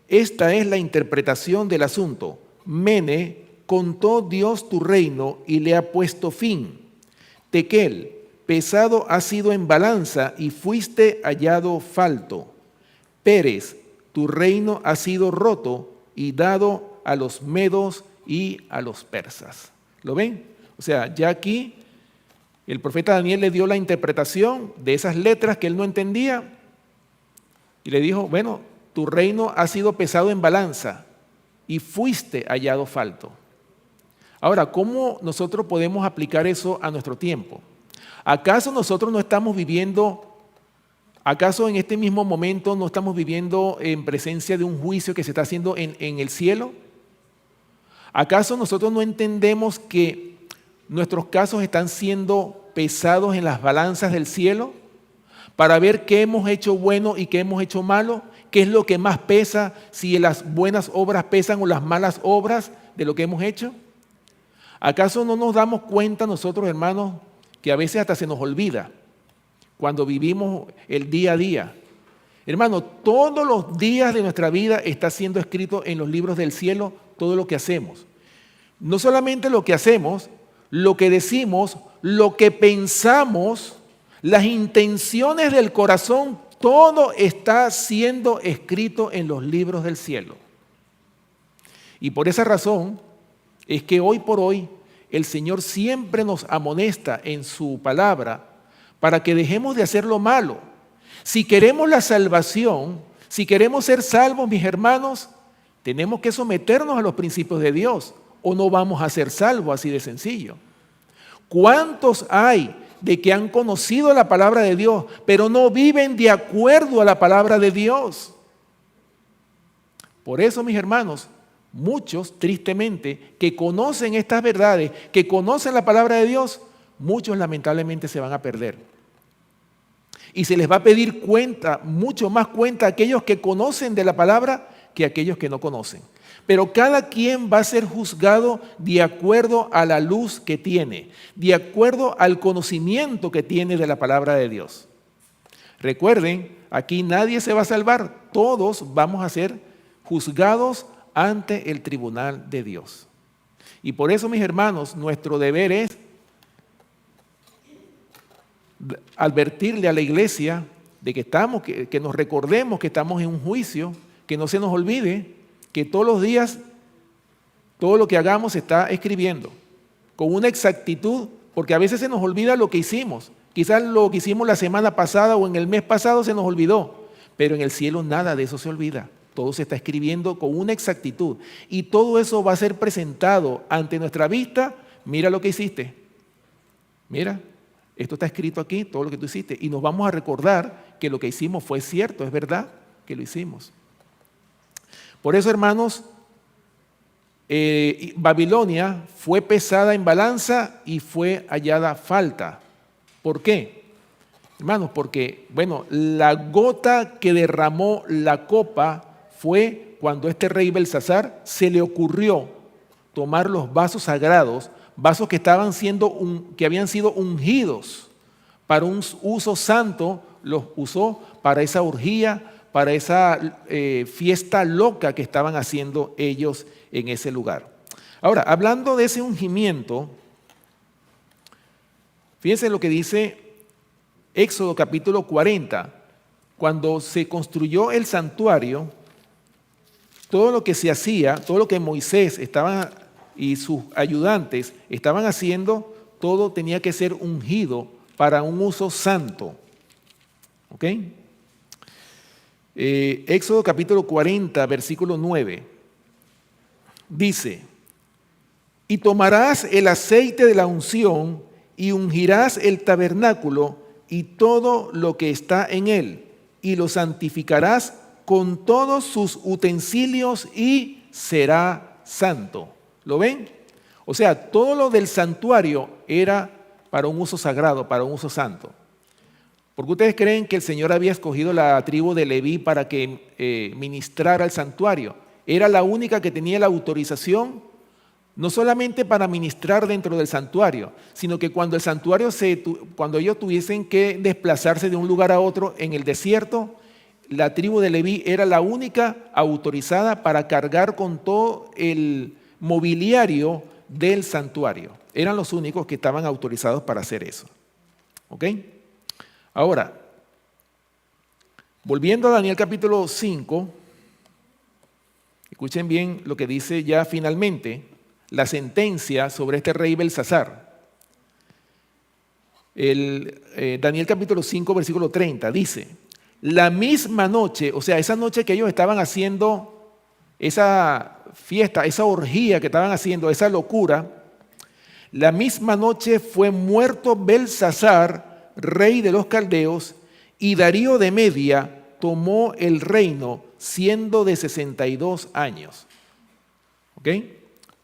Esta es la interpretación del asunto. Mene, contó Dios tu reino y le ha puesto fin. Tekel, pesado ha sido en balanza y fuiste hallado falto. Pérez, tu reino ha sido roto y dado a los medos y a los persas. ¿Lo ven? O sea, ya aquí el profeta Daniel le dio la interpretación de esas letras que él no entendía y le dijo, bueno, tu reino ha sido pesado en balanza y fuiste hallado falto. Ahora, ¿cómo nosotros podemos aplicar eso a nuestro tiempo? ¿Acaso nosotros no estamos viviendo, acaso en este mismo momento no estamos viviendo en presencia de un juicio que se está haciendo en el cielo? ¿Acaso nosotros no entendemos que nuestros casos están siendo pesados en las balanzas del cielo para ver qué hemos hecho bueno y qué hemos hecho malo? ¿Qué es lo que más pesa, si las buenas obras pesan o las malas obras de lo que hemos hecho? ¿Acaso no nos damos cuenta nosotros, hermanos, que a veces hasta se nos olvida cuando vivimos el día a día? Hermano, todos los días de nuestra vida está siendo escrito en los libros del cielo todo lo que hacemos. No solamente lo que hacemos, lo que decimos, lo que pensamos, las intenciones del corazón, todo está siendo escrito en los libros del cielo. Y por esa razón es que hoy por hoy el Señor siempre nos amonesta en su palabra para que dejemos de hacer lo malo. Si queremos la salvación, si queremos ser salvos, mis hermanos, tenemos que someternos a los principios de Dios o no vamos a ser salvos, así de sencillo. ¿Cuántos hay de que han conocido la palabra de Dios, pero no viven de acuerdo a la palabra de Dios? Por eso, mis hermanos, muchos, tristemente, que conocen estas verdades, que conocen la palabra de Dios, muchos lamentablemente se van a perder. Y se les va a pedir cuenta, mucho más cuenta a aquellos que conocen de la palabra que a aquellos que no conocen. Pero cada quien va a ser juzgado de acuerdo a la luz que tiene, de acuerdo al conocimiento que tiene de la palabra de Dios. Recuerden, aquí nadie se va a salvar, todos vamos a ser juzgados ante el tribunal de Dios. Y por eso, mis hermanos, nuestro deber es advertirle a la iglesia de que nos recordemos que estamos en un juicio, que no se nos olvide que todos los días, todo lo que hagamos se está escribiendo con una exactitud, porque a veces se nos olvida lo que hicimos. Quizás lo que hicimos la semana pasada o en el mes pasado se nos olvidó, pero en el cielo nada de eso se olvida. Todo se está escribiendo con una exactitud y todo eso va a ser presentado ante nuestra vista. Mira lo que hiciste. Mira, esto está escrito aquí, todo lo que tú hiciste. Y nos vamos a recordar que lo que hicimos fue cierto, es verdad que lo hicimos. Por eso, hermanos, Babilonia fue pesada en balanza y fue hallada falta. ¿Por qué? Hermanos, porque, la gota que derramó la copa fue cuando este rey Belsasar se le ocurrió tomar los vasos sagrados, vasos que habían sido ungidos para un uso santo, los usó para esa orgía, para esa fiesta loca que estaban haciendo ellos en ese lugar. Ahora, hablando de ese ungimiento, fíjense lo que dice Éxodo capítulo 40. Cuando se construyó el santuario, todo lo que se hacía, todo lo que Moisés y sus ayudantes estaban haciendo, todo tenía que ser ungido para un uso santo. ¿Ok? Éxodo capítulo 40, versículo 9, dice: y tomarás el aceite de la unción y ungirás el tabernáculo y todo lo que está en él, y lo santificarás con todos sus utensilios y será santo. ¿Lo ven? O sea, todo lo del santuario era para un uso sagrado, para un uso santo. ¿Por qué ustedes creen que el Señor había escogido la tribu de Leví para que ministrara el santuario? Era la única que tenía la autorización, no solamente para ministrar dentro del santuario, sino que cuando ellos tuviesen que desplazarse de un lugar a otro en el desierto, la tribu de Leví era la única autorizada para cargar con todo el mobiliario del santuario. Eran los únicos que estaban autorizados para hacer eso. ¿Ok? Ahora, volviendo a Daniel capítulo 5, escuchen bien lo que dice ya finalmente la sentencia sobre este rey Belsasar. Daniel capítulo 5, versículo 30, dice: la misma noche, o sea, esa noche que ellos estaban haciendo esa fiesta, esa orgía que estaban haciendo, esa locura, la misma noche fue muerto Belsasar, rey de los caldeos, y Darío de Media tomó el reino siendo de 62 años. ¿Ok?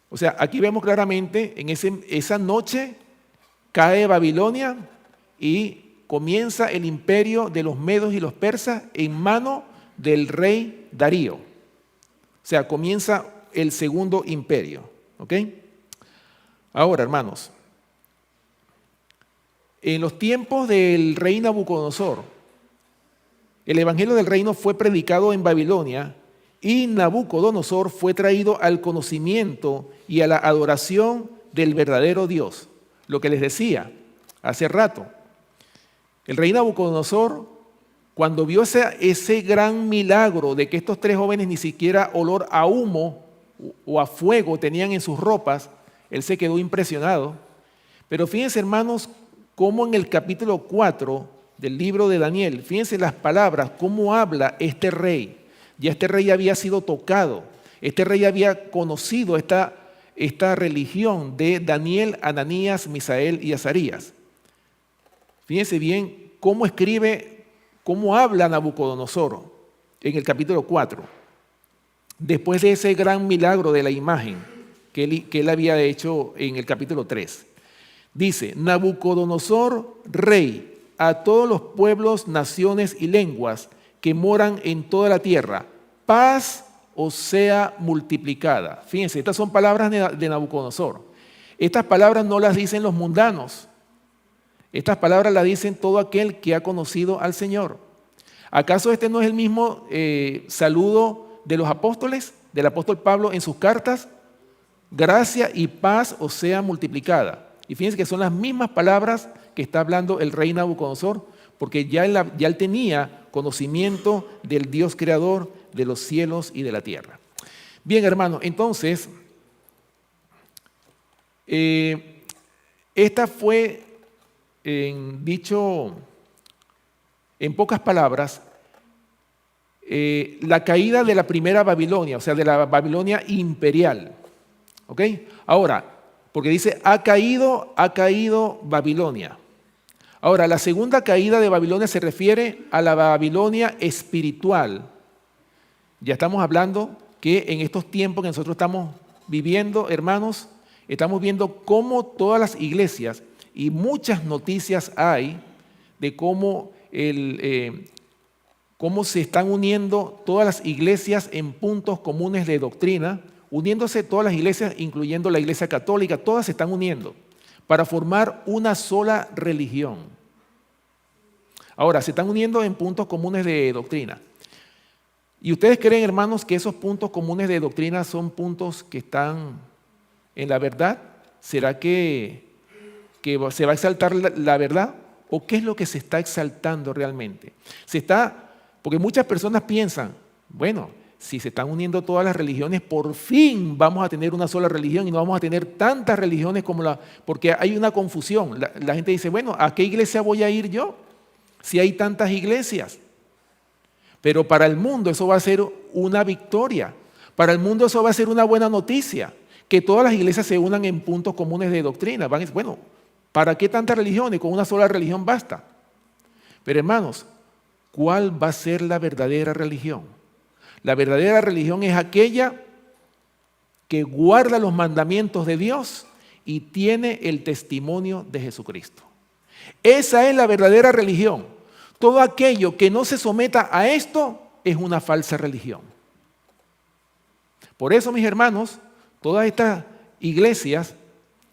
O sea, aquí vemos claramente, en esa noche cae Babilonia y comienza el imperio de los medos y los persas en mano del rey Darío. O sea, comienza el segundo imperio. ¿Ok? Ahora, hermanos, en los tiempos del rey Nabucodonosor, el evangelio del reino fue predicado en Babilonia y Nabucodonosor fue traído al conocimiento y a la adoración del verdadero Dios. Lo que les decía hace rato. El rey Nabucodonosor, cuando vio ese gran milagro de que estos tres jóvenes ni siquiera olor a humo o a fuego tenían en sus ropas, él se quedó impresionado. Pero fíjense, hermanos, cómo en el capítulo 4 del libro de Daniel, fíjense las palabras, cómo habla este rey. Ya este rey había sido tocado, este rey había conocido esta religión de Daniel, Ananías, Misael y Azarías. Fíjense bien cómo escribe, cómo habla Nabucodonosor en el capítulo 4, después de ese gran milagro de la imagen que él había hecho en el capítulo 3. Dice, Nabucodonosor, rey, a todos los pueblos, naciones y lenguas que moran en toda la tierra, paz os sea multiplicada. Fíjense, estas son palabras de Nabucodonosor. Estas palabras no las dicen los mundanos. Estas palabras las dicen todo aquel que ha conocido al Señor. ¿Acaso este no es el mismo saludo de los apóstoles, del apóstol Pablo en sus cartas? Gracia y paz os sea multiplicada. Y fíjense que son las mismas palabras que está hablando el rey Nabucodonosor, porque ya él tenía conocimiento del Dios creador de los cielos y de la tierra. Bien, hermanos, entonces, esta fue, dicho en pocas palabras, la caída de la primera Babilonia, o sea, de la Babilonia imperial. ¿Ok? Ahora, porque dice, ha caído Babilonia. Ahora, la segunda caída de Babilonia se refiere a la Babilonia espiritual. Ya estamos hablando que en estos tiempos que nosotros estamos viviendo, hermanos, estamos viendo cómo todas las iglesias, y muchas noticias hay de cómo se están uniendo todas las iglesias en puntos comunes de doctrina, uniéndose todas las iglesias, incluyendo la iglesia católica, todas se están uniendo para formar una sola religión. Ahora, se están uniendo en puntos comunes de doctrina. ¿Y ustedes creen, hermanos, que esos puntos comunes de doctrina son puntos que están en la verdad? ¿Será que se va a exaltar la verdad? ¿O qué es lo que se está exaltando realmente? Porque muchas personas piensan, bueno, si se están uniendo todas las religiones, por fin vamos a tener una sola religión y no vamos a tener tantas religiones porque hay una confusión. La gente dice, bueno, ¿a qué iglesia voy a ir yo si hay tantas iglesias? Pero para el mundo eso va a ser una victoria. Para el mundo eso va a ser una buena noticia, que todas las iglesias se unan en puntos comunes de doctrina. Van a decir, bueno, ¿para qué tantas religiones? Con una sola religión basta. Pero hermanos, ¿cuál va a ser la verdadera religión? La verdadera religión es aquella que guarda los mandamientos de Dios y tiene el testimonio de Jesucristo. Esa es la verdadera religión. Todo aquello que no se someta a esto es una falsa religión. Por eso, mis hermanos, todas estas iglesias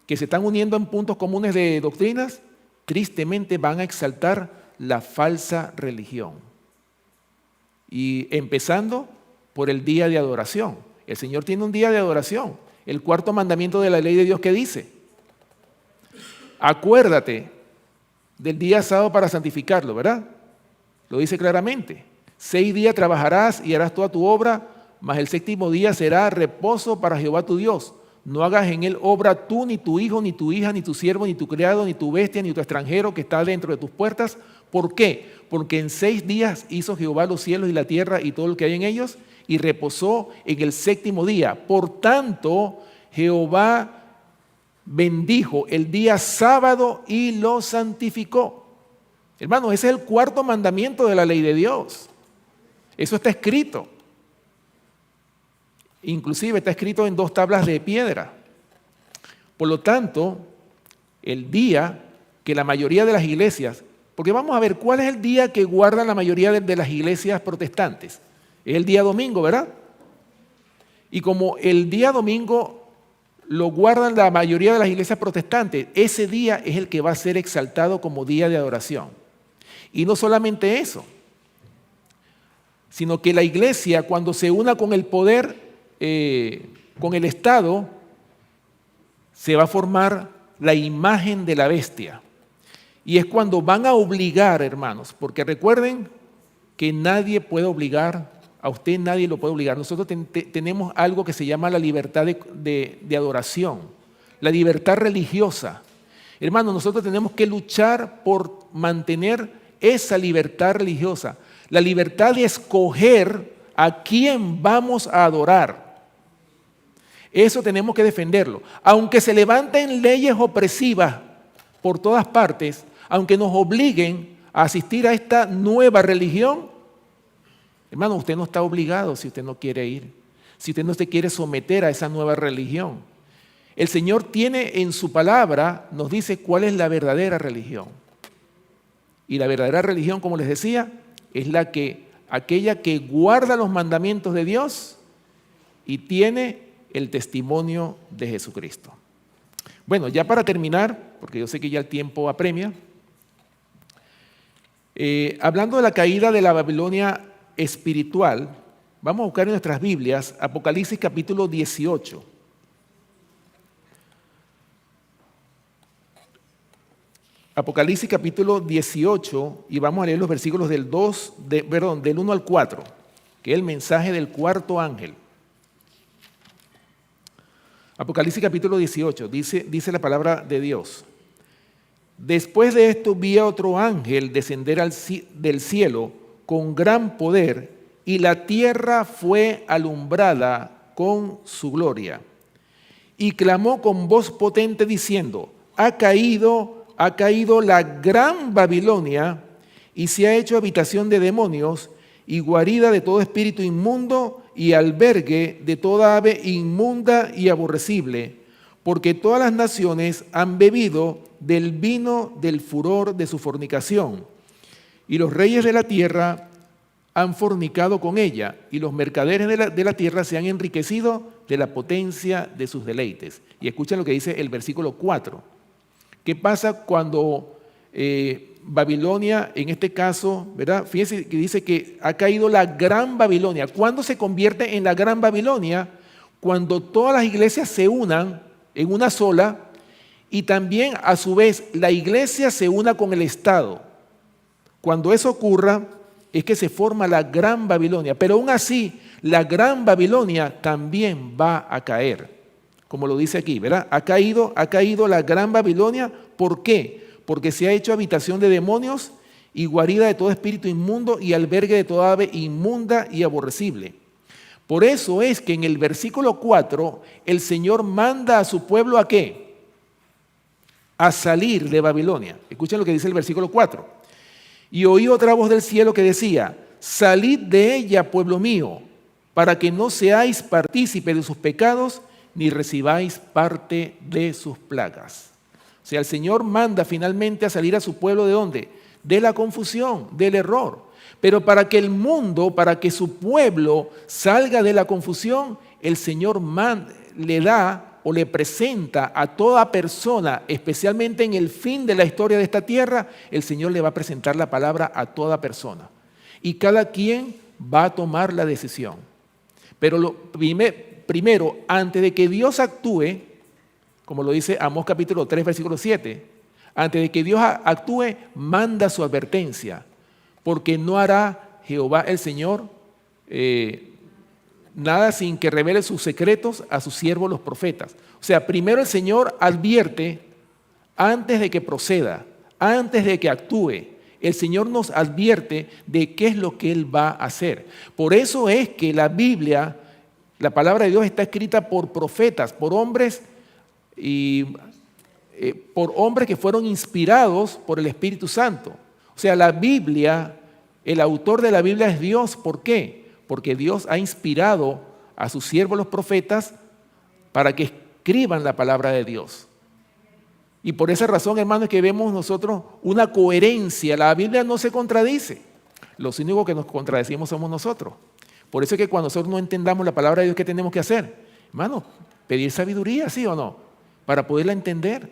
que se están uniendo en puntos comunes de doctrinas, tristemente van a exaltar la falsa religión. Y empezando por el día de adoración. El Señor tiene un día de adoración. El cuarto mandamiento de la ley de Dios que dice, acuérdate del día sábado para santificarlo, ¿verdad? Lo dice claramente. 6 días trabajarás y harás toda tu obra, mas el 7º día será reposo para Jehová tu Dios. No hagas en él obra tú, ni tu hijo, ni tu hija, ni tu siervo, ni tu criado, ni tu bestia, ni tu extranjero que está dentro de tus puertas. ¿Por qué? Porque en 6 días hizo Jehová los cielos y la tierra y todo lo que hay en ellos, y reposó en el séptimo día. Por tanto, Jehová bendijo el día sábado y lo santificó. Hermanos, ese es el cuarto mandamiento de la ley de Dios. Eso está escrito. Inclusive está escrito en 2 tablas de piedra. Por lo tanto, el día que la mayoría de las iglesias, porque vamos a ver cuál es el día que guardan la mayoría de las iglesias protestantes. Es el día domingo, ¿verdad? Y como el día domingo lo guardan la mayoría de las iglesias protestantes, ese día es el que va a ser exaltado como día de adoración. Y no solamente eso, sino que la iglesia, cuando se una con el poder, con el Estado, se va a formar la imagen de la bestia. Y es cuando van a obligar, hermanos, porque recuerden que nadie puede obligar, a usted nadie lo puede obligar. Nosotros tenemos algo que se llama la libertad de adoración, la libertad religiosa. Hermanos, nosotros tenemos que luchar por mantener esa libertad religiosa, la libertad de escoger a quién vamos a adorar. Eso tenemos que defenderlo. Aunque se levanten leyes opresivas por todas partes, aunque nos obliguen a asistir a esta nueva religión, hermano, usted no está obligado si usted no quiere ir, si usted no se quiere someter a esa nueva religión. El Señor tiene en su palabra, nos dice cuál es la verdadera religión. Y la verdadera religión, como les decía, es aquella que guarda los mandamientos de Dios y tiene el testimonio de Jesucristo. Bueno, ya para terminar, porque yo sé que ya el tiempo apremia, hablando de la caída de la Babilonia espiritual, vamos a buscar en nuestras Biblias Apocalipsis capítulo 18. Apocalipsis capítulo 18 y vamos a leer los versículos del 1 al 4, que es el mensaje del cuarto ángel. Apocalipsis capítulo 18, dice la palabra de Dios. Después de esto vi a otro ángel descender del cielo con gran poder y la tierra fue alumbrada con su gloria. Y clamó con voz potente diciendo, ha caído la gran Babilonia y se ha hecho habitación de demonios y guarida de todo espíritu inmundo y albergue de toda ave inmunda y aborrecible, porque todas las naciones han bebido del vino del furor de su fornicación, y los reyes de la tierra han fornicado con ella, y los mercaderes de la tierra se han enriquecido de la potencia de sus deleites. Y escuchen lo que dice el versículo 4. ¿Qué pasa cuando Babilonia, en este caso, ¿verdad? Fíjense que dice que ha caído la gran Babilonia. ¿Cuándo se convierte en la gran Babilonia? Cuando todas las iglesias se unan en una sola y también a su vez la iglesia se una con el Estado. Cuando eso ocurra es que se forma la gran Babilonia, pero aún así la gran Babilonia también va a caer, como lo dice aquí, ¿verdad? Ha caído la gran Babilonia. ¿Por qué? Porque se ha hecho habitación de demonios y guarida de todo espíritu inmundo y albergue de toda ave inmunda y aborrecible. Por eso es que en el versículo 4 el Señor manda a su pueblo ¿a qué? A salir de Babilonia. Escuchen lo que dice el versículo 4. Y oí otra voz del cielo que decía, salid de ella, pueblo mío, para que no seáis partícipes de sus pecados, ni recibáis parte de sus plagas. O sea, el Señor manda finalmente a salir a su pueblo ¿de dónde? De la confusión, del error. Pero para que el mundo, para que su pueblo salga de la confusión, el Señor le da o le presenta a toda persona, especialmente en el fin de la historia de esta tierra, el Señor le va a presentar la palabra a toda persona. Y cada quien va a tomar la decisión. Pero primero, antes de que Dios actúe, como lo dice Amós capítulo 3, versículo 7, antes de que Dios actúe, manda su advertencia, porque no hará Jehová el Señor nada sin que revele sus secretos a sus siervos los profetas. O sea, primero el Señor advierte antes de que proceda, antes de que actúe. el Señor nos advierte de qué es lo que Él va a hacer. Por eso es que la Biblia, la palabra de Dios está escrita por profetas, por hombres que fueron inspirados por el Espíritu Santo. O sea, la Biblia, el autor de la Biblia es Dios. ¿Por qué? Porque Dios ha inspirado a sus siervos los profetas para que escriban la palabra de Dios. Y por esa razón, hermanos, es que vemos nosotros una coherencia. La Biblia no se contradice. Los únicos que nos contradecimos somos nosotros. Por eso es que cuando nosotros no entendamos la palabra de Dios, ¿qué tenemos que hacer? Hermanos, pedir sabiduría, ¿sí o no? Para poderla entender.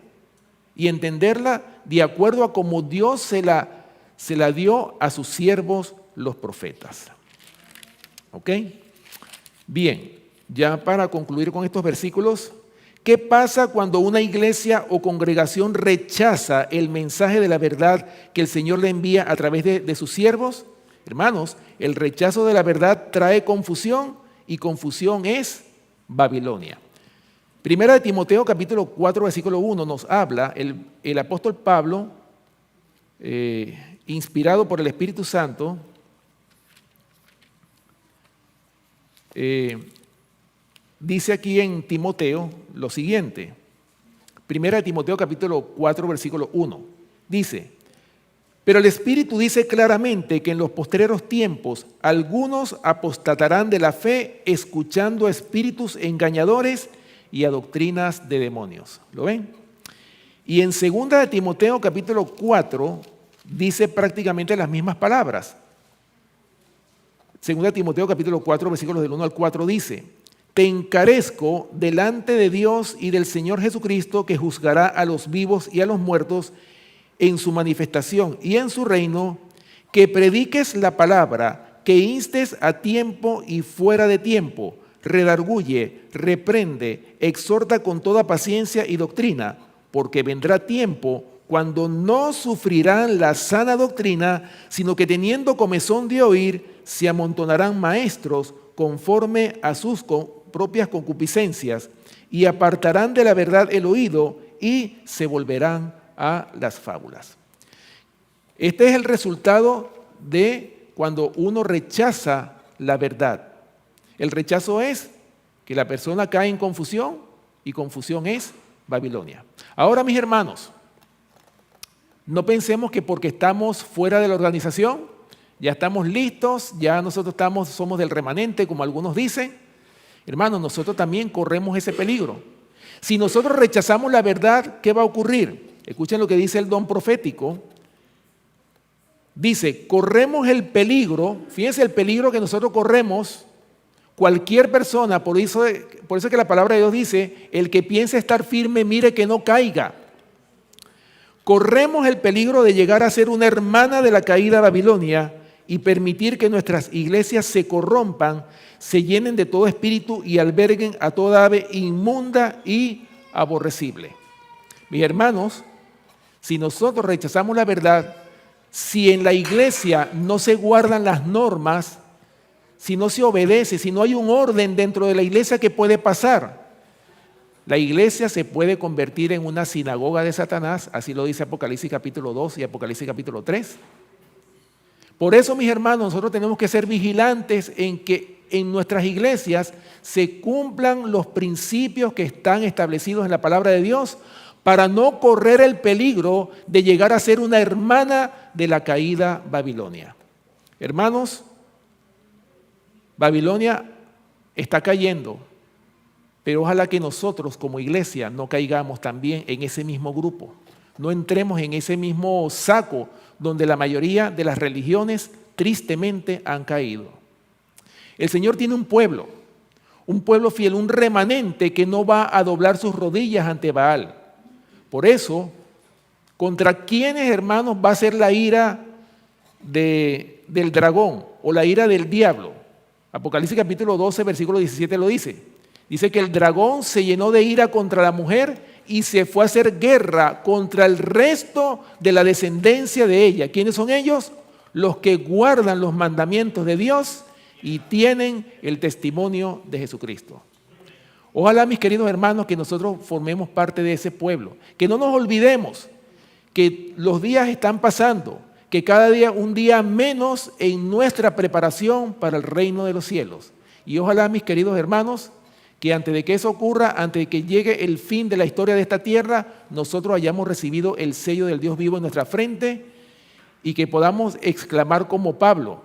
Y entenderla de acuerdo a como Dios se la dio a sus siervos, los profetas. ¿Ok? Bien, ya para concluir con estos versículos, ¿qué pasa cuando una iglesia o congregación rechaza el mensaje de la verdad que el Señor le envía a través de sus siervos? Hermanos, el rechazo de la verdad trae confusión y confusión es Babilonia. Primera de Timoteo capítulo 4 versículo 1 nos habla, el apóstol Pablo, inspirado por el Espíritu Santo, dice aquí en Timoteo lo siguiente. Primera de Timoteo capítulo 4 versículo 1. Dice: pero el Espíritu dice claramente que en los postreros tiempos algunos apostatarán de la fe escuchando a espíritus engañadores y a doctrinas de demonios. ¿Lo ven? Y en segunda de Timoteo capítulo 4 dice prácticamente las mismas palabras. Segunda de Timoteo capítulo 4 versículos del 1 al 4 dice: te encarezco delante de Dios y del Señor Jesucristo, que juzgará a los vivos y a los muertos en su manifestación y en su reino, que prediques la palabra, que instes a tiempo y fuera de tiempo, redarguye, reprende, exhorta con toda paciencia y doctrina, porque vendrá tiempo cuando no sufrirán la sana doctrina, sino que teniendo comezón de oír, se amontonarán maestros conforme a sus propias concupiscencias, y apartarán de la verdad el oído y se volverán a las fábulas. Este es el resultado de cuando uno rechaza la verdad. El rechazo es que la persona cae en confusión, y confusión es Babilonia. Ahora, mis hermanos, no pensemos que porque estamos fuera de la organización, ya estamos listos, ya nosotros somos del remanente, como algunos dicen. Hermanos, nosotros también corremos ese peligro. Si nosotros rechazamos la verdad, ¿qué va a ocurrir? Escuchen lo que dice el don profético. Dice: corremos el peligro, fíjense el peligro que nosotros corremos, cualquier persona, por eso es que la palabra de Dios dice: el que piense estar firme, mire que no caiga. Corremos el peligro de llegar a ser una hermana de la caída Babilonia y permitir que nuestras iglesias se corrompan, se llenen de todo espíritu y alberguen a toda ave inmunda y aborrecible. Mis hermanos, si nosotros rechazamos la verdad, si en la iglesia no se guardan las normas, si no se obedece, si no hay un orden dentro de la iglesia, ¿qué puede pasar? La iglesia se puede convertir en una sinagoga de Satanás, así lo dice Apocalipsis capítulo 2 y Apocalipsis capítulo 3. Por eso, mis hermanos, nosotros tenemos que ser vigilantes en que en nuestras iglesias se cumplan los principios que están establecidos en la palabra de Dios, para no correr el peligro de llegar a ser una hermana de la caída Babilonia. Hermanos, Babilonia está cayendo, pero ojalá que nosotros como iglesia no caigamos también en ese mismo grupo, no entremos en ese mismo saco donde la mayoría de las religiones tristemente han caído. El Señor tiene un pueblo fiel, un remanente que no va a doblar sus rodillas ante Baal. Por eso, ¿contra quiénes, hermanos, va a ser la ira del dragón o la ira del diablo? Apocalipsis capítulo 12, versículo 17 lo dice. Dice que el dragón se llenó de ira contra la mujer y se fue a hacer guerra contra el resto de la descendencia de ella. ¿Quiénes son ellos? Los que guardan los mandamientos de Dios y tienen el testimonio de Jesucristo. Ojalá, mis queridos hermanos, que nosotros formemos parte de ese pueblo, que no nos olvidemos que los días están pasando, que cada día un día menos en nuestra preparación para el reino de los cielos. Y ojalá, mis queridos hermanos, que antes de que eso ocurra, antes de que llegue el fin de la historia de esta tierra, nosotros hayamos recibido el sello del Dios vivo en nuestra frente y que podamos exclamar como Pablo: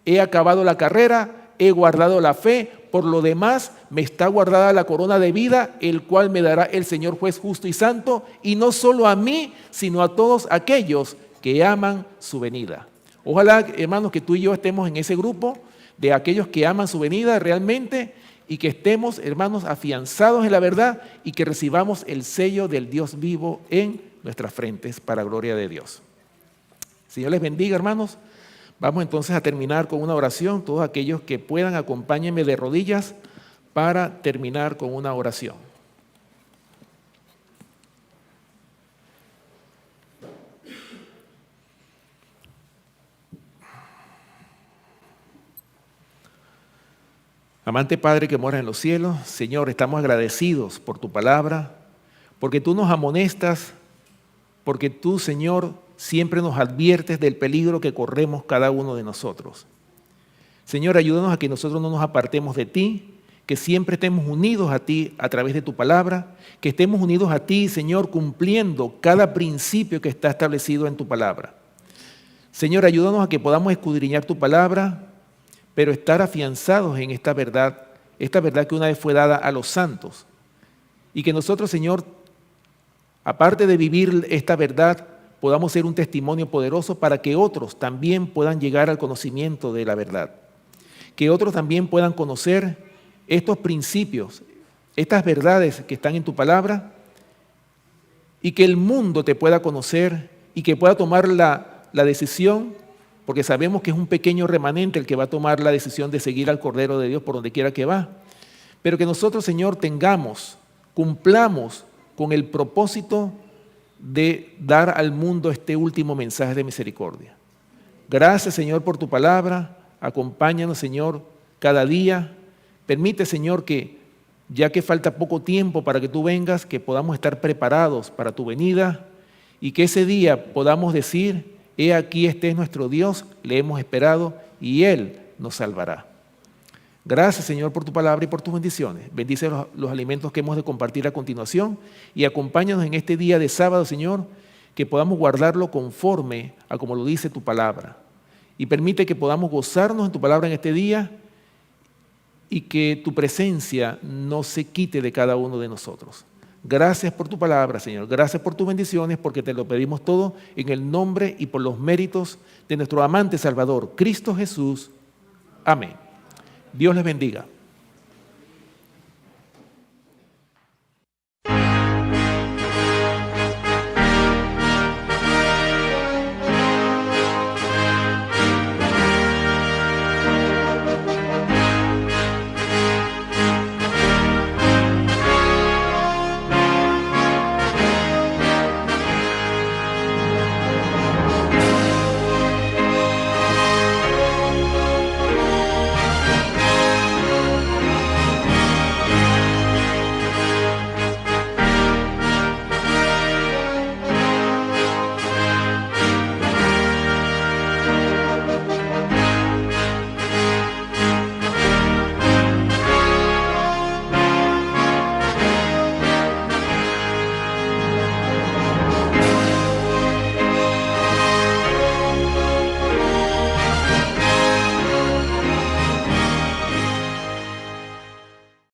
he acabado la carrera, he guardado la fe, por lo demás me está guardada la corona de vida, el cual me dará el Señor juez justo y santo, y no solo a mí, sino a todos aquellos que aman su venida. Ojalá, hermanos, que tú y yo estemos en ese grupo de aquellos que aman su venida realmente y que estemos, hermanos, afianzados en la verdad y que recibamos el sello del Dios vivo en nuestras frentes para gloria de Dios. Señor les bendiga, hermanos. Vamos entonces a terminar con una oración. Todos aquellos que puedan, acompáñenme de rodillas para terminar con una oración. Amante Padre que moras en los cielos, Señor, estamos agradecidos por tu palabra, porque tú nos amonestas, porque tú, Señor, siempre nos adviertes del peligro que corremos cada uno de nosotros. Señor, ayúdanos a que nosotros no nos apartemos de ti, que siempre estemos unidos a ti a través de tu palabra, que estemos unidos a ti, Señor, cumpliendo cada principio que está establecido en tu palabra. Señor, ayúdanos a que podamos escudriñar tu palabra, pero estar afianzados en esta verdad que una vez fue dada a los santos. Y que nosotros, Señor, aparte de vivir esta verdad, podamos ser un testimonio poderoso para que otros también puedan llegar al conocimiento de la verdad. Que otros también puedan conocer estos principios, estas verdades que están en tu palabra, y que el mundo te pueda conocer y que pueda tomar la decisión, porque sabemos que es un pequeño remanente el que va a tomar la decisión de seguir al Cordero de Dios por donde quiera que va. Pero que nosotros, Señor, cumplamos con el propósito de dar al mundo este último mensaje de misericordia. Gracias, Señor, por tu palabra. Acompáñanos, Señor, cada día. Permite, Señor, que ya que falta poco tiempo para que tú vengas, que podamos estar preparados para tu venida y que ese día podamos decir: he aquí, este es nuestro Dios, le hemos esperado y Él nos salvará. Gracias, Señor, por tu palabra y por tus bendiciones. Bendice los alimentos que hemos de compartir a continuación y acompáñanos en este día de sábado, Señor, que podamos guardarlo conforme a como lo dice tu palabra. Y permite que podamos gozarnos en tu palabra en este día y que tu presencia no se quite de cada uno de nosotros. Gracias por tu palabra, Señor. Gracias por tus bendiciones, porque te lo pedimos todo en el nombre y por los méritos de nuestro amante Salvador, Cristo Jesús. Amén. Dios les bendiga.